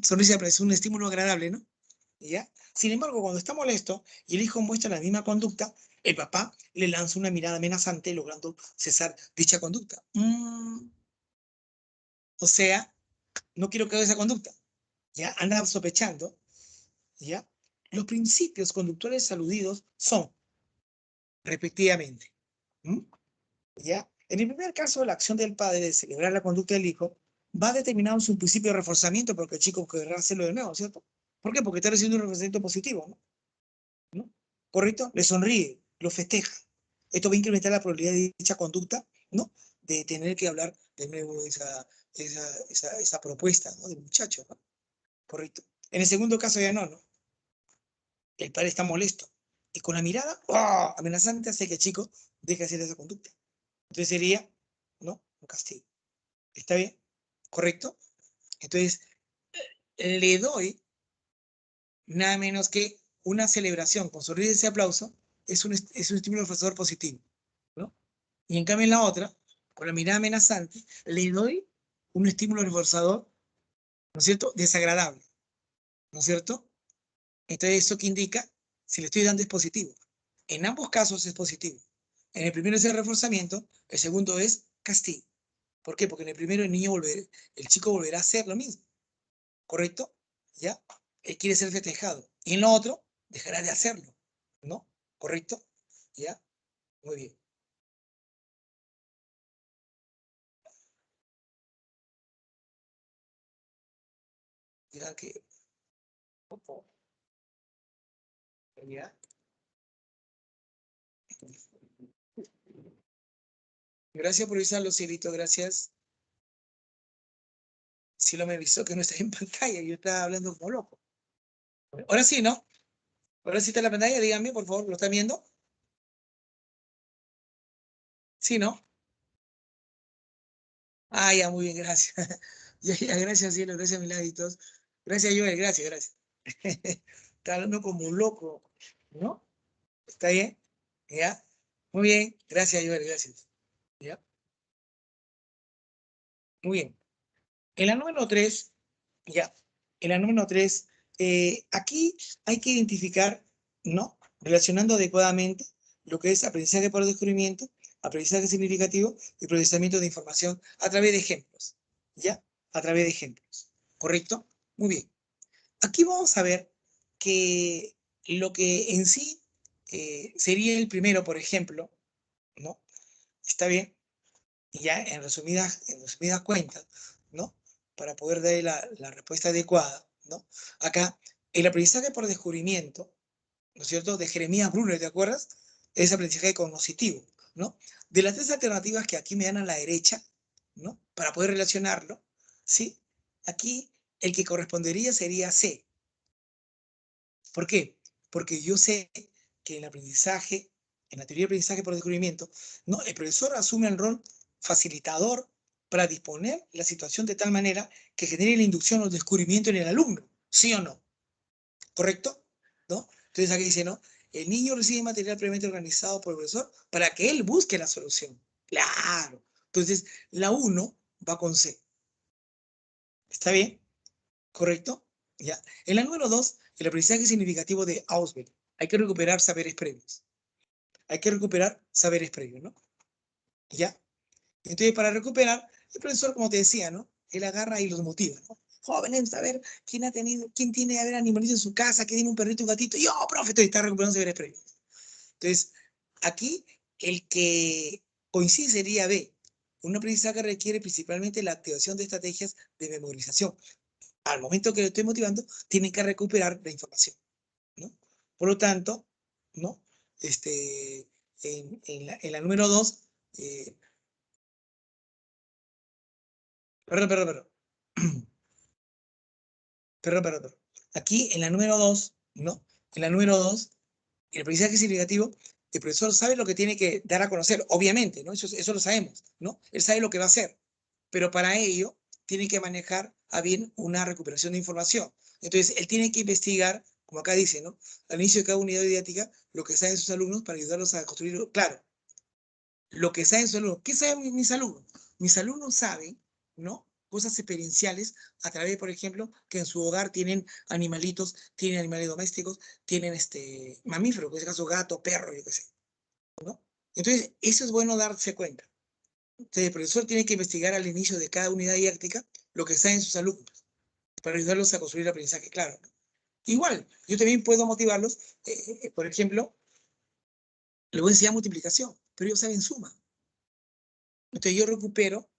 Sonrisa es un estímulo agradable, ¿no? ¿Ya? Sin embargo, cuando está molesto y el hijo muestra la misma conducta, el papá le lanza una mirada amenazante, logrando cesar dicha conducta. O sea, no quiero que haga esa conducta. ¿Ya? Anda sospechando. ¿Ya? Los principios conductuales aludidos son, respectivamente, ¿m? ¿Ya? En el primer caso, la acción del padre de celebrar la conducta del hijo va determinado en su principio de reforzamiento, porque el chico querrá hacerlo de nuevo, ¿cierto? ¿Por qué? Porque está recibiendo un reforzamiento positivo, ¿no? ¿No? ¿Correcto? Le sonríe, lo festeja. Esto va a incrementar la probabilidad de dicha conducta, ¿no? De tener que hablar de nuevo de esa propuesta, ¿no? Del muchacho, ¿no? Correcto. En el segundo caso ya no, ¿no? El padre está molesto. Y con la mirada amenazante hace que el chico deje de hacer esa conducta. Entonces sería, ¿no? Un castigo. ¿Está bien? ¿Correcto? Entonces, le doy nada menos que una celebración con sonrisa y aplauso, es un estímulo reforzador positivo, ¿no? Y en cambio en la otra, con la mirada amenazante, le doy un estímulo reforzador, ¿no es cierto?, desagradable, ¿no es cierto? Entonces, ¿eso qué indica? Si le estoy dando es positivo. En ambos casos es positivo. En el primero es el reforzamiento, el segundo es castigo. ¿Por qué? Porque en el primero el chico volverá a hacer lo mismo, ¿correcto? ¿Ya? Él quiere ser festejado. Y en lo otro, dejará de hacerlo, ¿no? ¿Correcto? ¿Ya? Muy bien. Dirán que... ¿Ya? Gracias por avisarlo, Cielito, gracias. Cielo me avisó que no está en pantalla, yo estaba hablando como loco. Ahora sí, ¿no? Ahora sí está en la pantalla, díganme, por favor, ¿lo están viendo? Sí, ¿no? Ah, ya, muy bien, gracias. Ya, ya, gracias, Cielo, gracias, milagritos. Gracias, Joel, gracias, gracias. Está hablando como un loco, ¿no? ¿Está bien? ¿Ya? Muy bien, gracias, Joel, gracias. ¿Ya? Muy bien. En la número 3, ya, en la número 3, aquí hay que identificar, ¿no? Relacionando adecuadamente lo que es aprendizaje por descubrimiento, aprendizaje significativo y procesamiento de información a través de ejemplos, ¿ya? A través de ejemplos, ¿correcto? Muy bien. Aquí vamos a ver que lo que en sí sería el primero, por ejemplo, ¿no? ¿Está bien? Y ya en resumidas cuentas, ¿no? Para poder dar la respuesta adecuada, ¿no? Acá, el aprendizaje por descubrimiento, ¿no es cierto? De Jeremías Brunner, ¿te acuerdas? Es aprendizaje cognoscitivo, ¿no? De las tres alternativas que aquí me dan a la derecha, ¿no? Para poder relacionarlo, ¿sí? Aquí el que correspondería sería C. ¿Por qué? Porque yo sé que en el aprendizaje, en la teoría de aprendizaje por descubrimiento, ¿no? El profesor asume el rol facilitador para disponer la situación de tal manera que genere la inducción o descubrimiento en el alumno, ¿sí o no? ¿Correcto? ¿No? Entonces aquí dice, ¿no? El niño recibe material previamente organizado por el profesor para que él busque la solución. Claro. Entonces, la 1 va con C. ¿Está bien? ¿Correcto? Ya. En la número 2, el aprendizaje significativo de Ausubel. Hay que recuperar saberes previos. Hay que recuperar saberes previos, ¿no? ¿Ya? Entonces, para recuperar, el profesor, como te decía, ¿no? Él agarra y los motiva, ¿no? Jóvenes, a ver, quién tiene, a ver, animalitos en su casa, quién tiene un perrito, un gatito. Yo, profe, estoy está recuperando saberes previos. Entonces, aquí, el que coincide sería B. Un aprendizaje requiere principalmente la activación de estrategias de memorización. Al momento que lo estoy motivando, tienen que recuperar la información, ¿no? Por lo tanto, ¿no? En la número 2, perdón. Perdón. Aquí, en la número 2, ¿no? En la número 2, el aprendizaje significativo, el profesor sabe lo que tiene que dar a conocer, obviamente, ¿no? Eso lo sabemos, ¿no? Él sabe lo que va a hacer, pero para ello tiene que manejar a bien una recuperación de información. Entonces, él tiene que investigar, como acá dice, ¿no? Al inicio de cada unidad didáctica, lo que saben sus alumnos para ayudarlos a construir, claro, lo que saben sus alumnos. ¿Qué saben mis alumnos? Mis alumnos saben, ¿no? Cosas experienciales a través, por ejemplo, que en su hogar tienen animalitos, tienen animales domésticos, tienen mamíferos, en este caso gato, perro, yo qué sé, ¿no? Entonces, eso es bueno darse cuenta. Entonces, el profesor tiene que investigar al inicio de cada unidad didáctica lo que saben sus alumnos para ayudarlos a construir el aprendizaje, claro, ¿no? Igual, yo también puedo motivarlos, por ejemplo, les voy a enseñar multiplicación, pero ellos saben suma. Entonces yo recupero,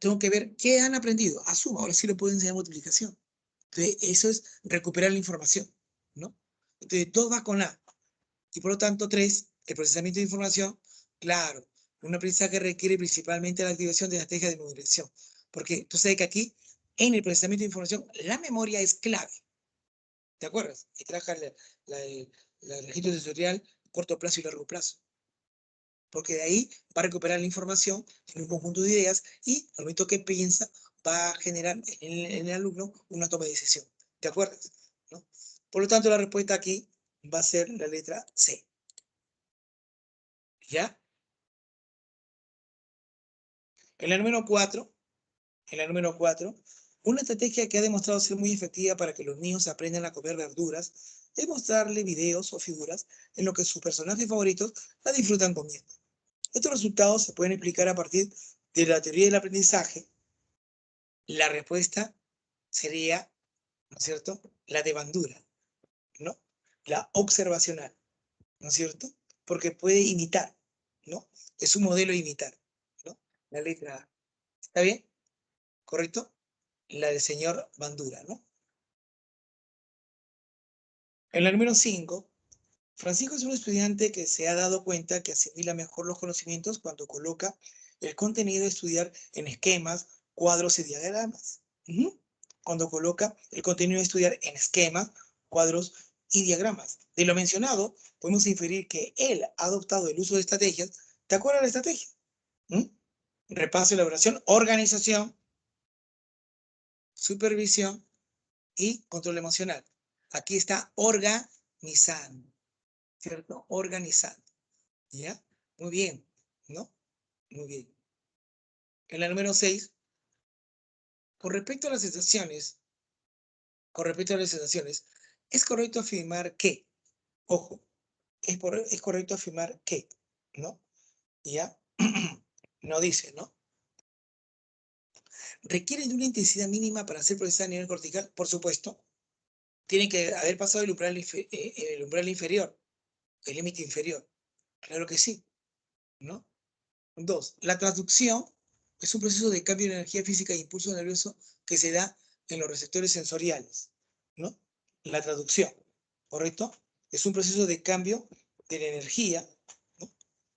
tengo que ver qué han aprendido. A suma, ahora sí le puedo enseñar multiplicación. Entonces eso es recuperar la información, ¿no? Entonces todo va con A. Y por lo tanto, 3, el procesamiento de información, claro, un aprendizaje requiere principalmente la activación de estrategias de memorización. Porque tú sabes que aquí, en el procesamiento de información, la memoria es clave. ¿Te acuerdas? Y trabaja el registro sensorial, corto plazo y largo plazo. Porque de ahí va a recuperar la información en un conjunto de ideas y al momento que piensa va a generar en el alumno una toma de decisión. ¿Te acuerdas? ¿No? Por lo tanto, la respuesta aquí va a ser la letra C. ¿Ya? En la número 4, una estrategia que ha demostrado ser muy efectiva para que los niños aprendan a comer verduras es mostrarle videos o figuras en los que sus personajes favoritos la disfrutan comiendo. Estos resultados se pueden explicar a partir de la teoría del aprendizaje. La respuesta sería, ¿no es cierto?, la de Bandura, ¿no? La observacional, ¿no es cierto? Porque puede imitar, ¿no? Es un modelo de imitar, ¿no? La letra A. ¿Está bien? ¿Correcto? La del señor Bandura, ¿no? En la número 5, Francisco es un estudiante que se ha dado cuenta que asimila mejor los conocimientos cuando coloca el contenido a estudiar en esquemas, cuadros y diagramas. Cuando coloca el contenido a estudiar en esquemas, cuadros y diagramas. De lo mencionado, podemos inferir que él ha adoptado el uso de estrategias. ¿Te acuerdas de la estrategia? ¿Mm? Repaso, elaboración, organización, supervisión y control emocional. Aquí está organizando, ¿cierto? Organizando. ¿Ya? Muy bien, ¿no? Muy bien. En la número 6, con respecto a las sensaciones, es correcto afirmar que, ojo, es correcto afirmar que, ¿no? ¿Ya? No dice, ¿no? ¿Requiere de una intensidad mínima para ser procesada a nivel cortical? Por supuesto. Tiene que haber pasado el umbral inferior, el límite inferior. Claro que sí, ¿no? 2. La traducción es un proceso de cambio de energía física e impulso nervioso que se da en los receptores sensoriales, ¿no? La traducción, ¿correcto? Es un proceso de cambio de la energía, ¿no?,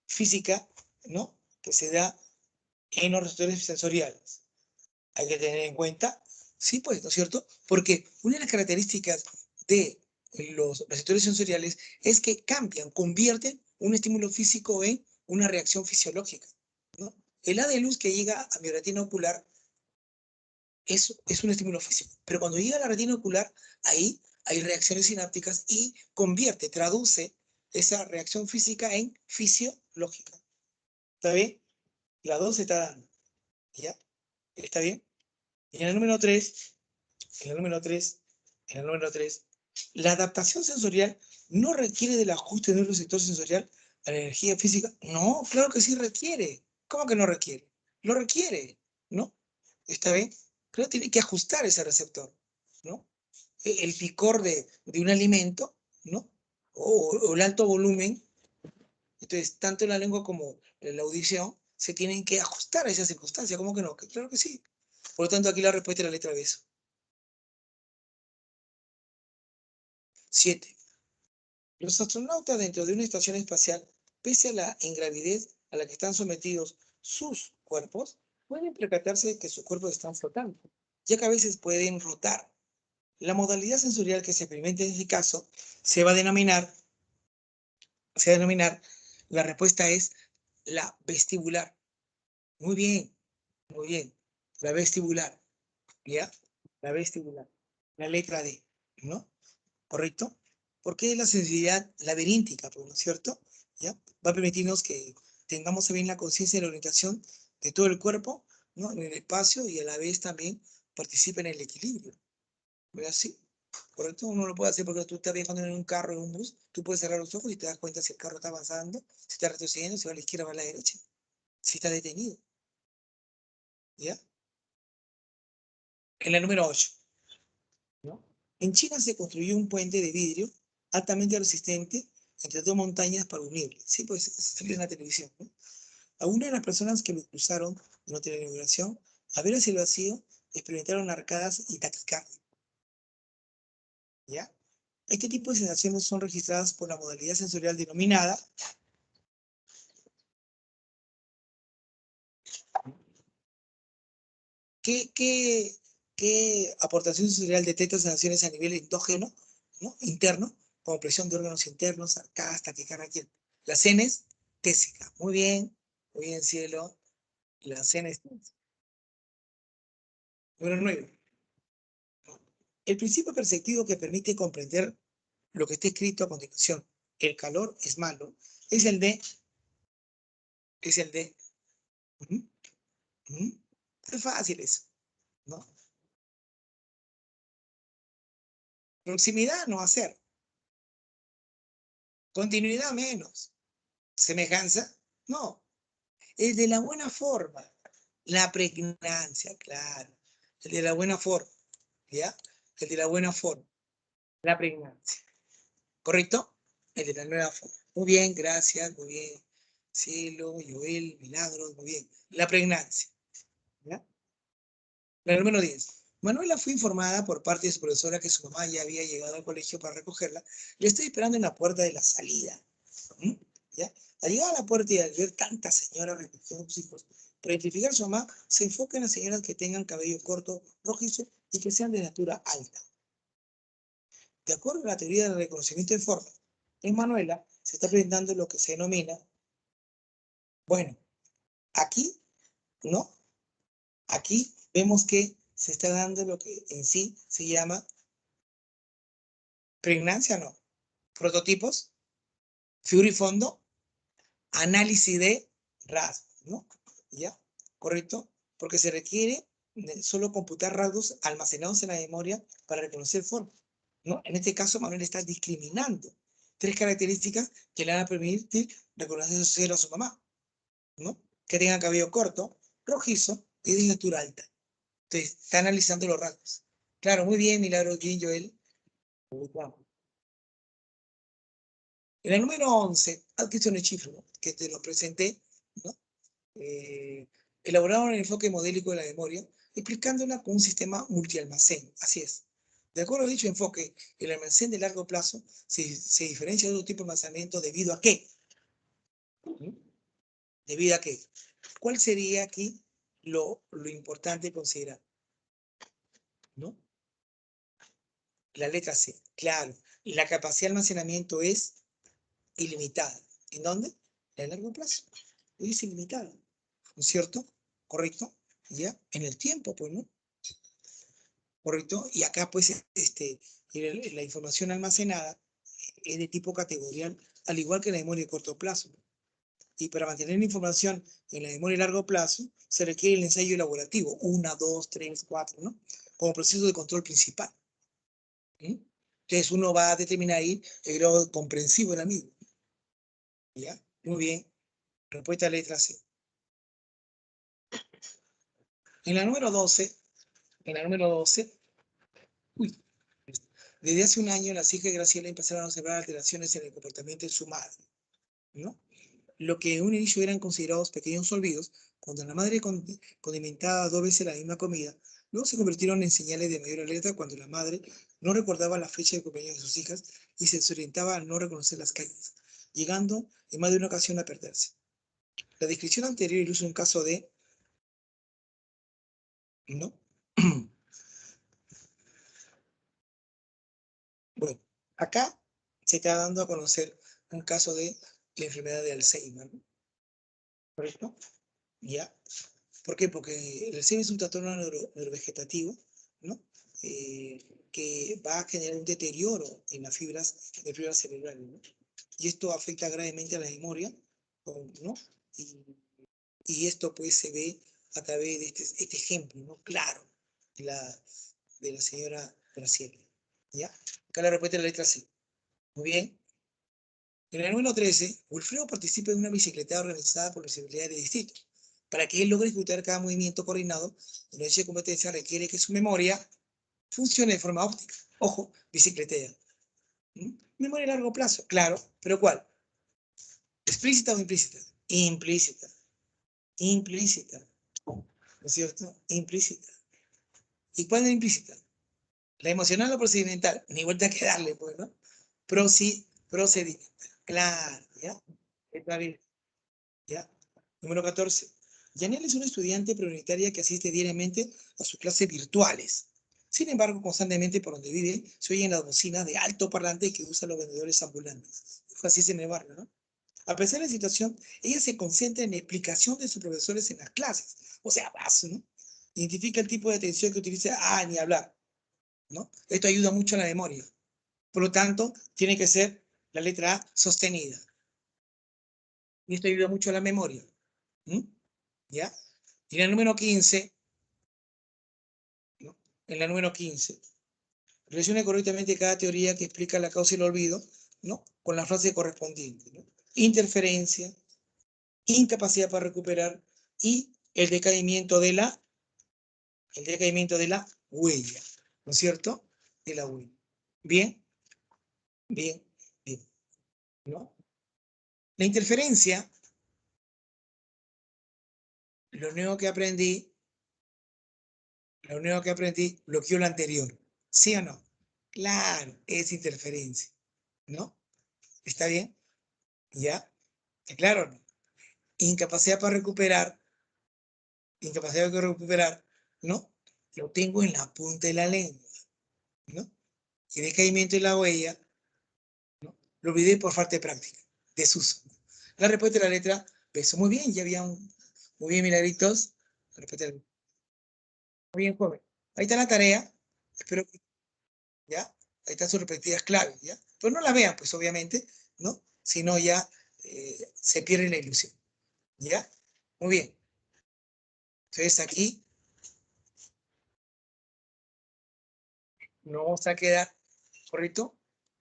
física, ¿no?, que se da en los receptores sensoriales. Hay que tener en cuenta, sí, pues, ¿no es cierto? Porque una de las características de los receptores sensoriales es que cambian, convierten un estímulo físico en una reacción fisiológica, ¿no? El haz de luz que llega a mi retina ocular es un estímulo físico, pero cuando llega a la retina ocular, ahí hay reacciones sinápticas y convierte, traduce esa reacción física en fisiológica. ¿Está bien? La 2 se está dando, ¿ya? ¿Está bien? Y en el número 3, la adaptación sensorial no requiere del ajuste de un receptor sensorial a la energía física. No, claro que sí requiere. ¿Cómo que no requiere? Lo requiere, ¿no? ¿Está bien? Claro, tiene que ajustar ese receptor, ¿no? El picor de un alimento, ¿no? O el alto volumen. Entonces, tanto la lengua como la audición se tienen que ajustar a esa circunstancia. ¿Cómo que no? Claro que sí. Por lo tanto, aquí la respuesta es la letra B. 7. Los astronautas dentro de una estación espacial, pese a la ingravidez a la que están sometidos sus cuerpos, pueden percatarse de que sus cuerpos están flotando, ya que a veces pueden rotar. La modalidad sensorial que se experimenta en este caso se va a denominar, la respuesta es la vestibular. Muy bien, muy bien. La vestibular, ¿ya? La vestibular. La letra D, ¿no? ¿Correcto? Porque es la sensibilidad laberíntica, pues, ¿no es cierto? ¿Ya? Va a permitirnos que tengamos también la conciencia de la orientación de todo el cuerpo, ¿no?, en el espacio, y a la vez también participa en el equilibrio. ¿Verdad? Sí. ¿Correcto? Uno lo puede hacer porque tú estás viajando en un carro, en un bus, tú puedes cerrar los ojos y te das cuenta si el carro está avanzando, si está retrocediendo, si va a la izquierda o a la derecha, si está detenido. ¿Ya? En la número 8, ¿no? En China se construyó un puente de vidrio altamente resistente entre dos montañas para unirlas. Sí, pues salió en la televisión, ¿no? Algunas de las personas que lo cruzaron durante la inauguración, a ver hacia el vacío, experimentaron arcadas y taquicardia. ¿Ya? Este tipo de sensaciones son registradas por la modalidad sensorial denominada ¿qué, qué, qué aportación sensorial detecta sensaciones a nivel endógeno, ¿no?, interno, como presión de órganos internos, arcadas, taquicardia? La senestésica. Muy bien, cielo. La senestésica. Número 9. El principio perceptivo que permite comprender lo que está escrito a continuación, el calor es malo, es el de, ujú, ujú. Es fácil eso, ¿no? Proximidad no va a ser, continuidad menos, semejanza, no, el de la buena forma, la pregnancia, claro, el de la buena forma, ¿ya? El de la buena forma, la pregnancia, ¿correcto? El de la nueva forma. Muy bien, gracias, muy bien. Cielo, Joel, Milagros, muy bien. La pregnancia, ¿ya? La número 10. Manuela fue informada por parte de su profesora que su mamá ya había llegado al colegio para recogerla. Le estoy esperando en la puerta de la salida. ¿Mm? ¿Ya? Al llegar a la puerta y al ver tantas señoras recogiendo a sus hijos, para identificar a su mamá, se enfoca en las señoras que tengan cabello corto, rojizo y que sean de estatura alta. De acuerdo a la teoría del reconocimiento de forma, en Manuela se está presentando lo que se denomina, bueno, aquí, ¿no? Aquí vemos que se está dando lo que en sí se llama pregnancia, ¿no? Prototipos, figura y fondo, análisis de rasgos, ¿no? ¿Ya? ¿Correcto? Porque se requiere solo computar rasgos almacenados en la memoria para reconocer forma, ¿no? En este caso, Manuel está discriminando tres características que le van a permitir reconocer a su mamá, ¿no? Que tenga cabello corto, rojizo y de estatura alta. Entonces, está analizando los rasgos. Claro, muy bien, Milagro, bien, Joel. En el número 11, aquí son el chifre, ¿no? Que te lo presenté, ¿no? Eh, elaboraron el enfoque modélico de la memoria, explicándola con un sistema multialmacén. Así es. De acuerdo a dicho enfoque, el almacén de largo plazo se diferencia de otro tipo de almacenamiento debido a qué. ¿Debido a qué? ¿Cuál sería aquí lo importante considerar? ¿No? La letra C, claro. La capacidad de almacenamiento es ilimitada. ¿En dónde? En el largo plazo. Es ilimitada. ¿No es cierto? ¿Correcto? ¿Ya? En el tiempo, pues, ¿no? ¿Correcto? Y acá, pues, la información almacenada es de tipo categorial, al igual que la memoria de corto plazo. Y para mantener la información en la memoria de largo plazo, se requiere el ensayo elaborativo, 1, 2, 3, 4, ¿no? Como proceso de control principal. ¿Mm? Entonces, uno va a determinar ahí el grado comprensivo de la misma. ¿Ya? Muy bien. Respuesta a la letra C. En la número 12, uy, desde hace un año las hijas de Graciela empezaron a observar alteraciones en el comportamiento de su madre, ¿no? Lo que en un inicio eran considerados pequeños olvidos, cuando la madre condimentaba 2 veces la misma comida, luego se convirtieron en señales de mayor alerta cuando la madre no recordaba la fecha de cumpleaños de sus hijas y se desorientaba al no reconocer las calles, llegando en más de una ocasión a perderse. La descripción anterior ilustra un caso de, ¿no? Bueno, acá se está dando a conocer un caso de la enfermedad de Alzheimer, ¿no? ¿Correcto? ¿Ya? ¿Por qué? Porque el Alzheimer es un trastorno neurovegetativo, ¿no? Eh, que va a generar un deterioro en las fibras cerebrales, ¿no? Y esto afecta gravemente a la memoria, ¿no? Y, y esto pues se ve a través de este ejemplo, ¿no? Claro, de la señora Graciela, ¿ya? Acá la respuesta es la letra C. Muy bien. En el número 13, Wilfredo participa en una bicicleta organizada por la Secretaría de Distrito. Para que él logre ejecutar cada movimiento coordinado, la dicha competencia requiere que su memoria funcione de forma óptima. Ojo, bicicletea. ¿Mm? Memoria a largo plazo, claro, pero ¿cuál? ¿Explícita o implícita? Implícita. Implícita. ¿No es cierto? Implícita. ¿Y cuál es implícita? La emocional o procedimental. Ni vuelta que darle, pues, ¿no? Procedimental. Claro, ¿ya? Está bien. ¿Ya? Número 14. Janelle es una estudiante prioritaria que asiste diariamente a sus clases virtuales. Sin embargo, constantemente por donde vive, se oyen las bocinas de alto parlante que usan los vendedores ambulantes. Así es en el barrio, ¿no? A pesar de la situación, ella se concentra en la explicación de sus profesores en las clases. O sea, vaso, ¿no? Identifica el tipo de atención que utiliza, ni hablar, ¿no? Esto ayuda mucho a la memoria. Por lo tanto, tiene que ser la letra A sostenida. Y esto ayuda mucho a la memoria. ¿Mm? ¿Ya? Y en el número 15, ¿no? En la número 15, relacione correctamente cada teoría que explica la causa y el olvido, ¿no? Con la frase correspondiente, ¿no? Interferencia, incapacidad para recuperar y el decaimiento de la huella, ¿no es cierto? De la huella. Bien, bien, bien, ¿no? La interferencia, lo único que aprendí, bloqueó lo anterior. ¿Sí o no? Claro, es interferencia, ¿no? ¿Está bien? ¿Ya? Claro, ¿no? Incapacidad para recuperar, ¿no? Lo tengo en la punta de la lengua, ¿no? Y decaimiento de la huella, ¿no? Lo olvidé por falta de práctica, desuso. La respuesta de la letra B. Muy bien, ya había muy bien, Milagritos. Muy bien, joven. Ahí está la tarea. Espero que, ¿ya? Ahí están sus respectivas claves, ¿ya? Pues no la vean, pues obviamente, ¿no? Si no, ya se pierde la ilusión, ¿ya? Muy bien. Entonces aquí nos vamos a quedar, ¿correcto?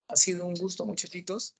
Ha sido un gusto, muchachitos.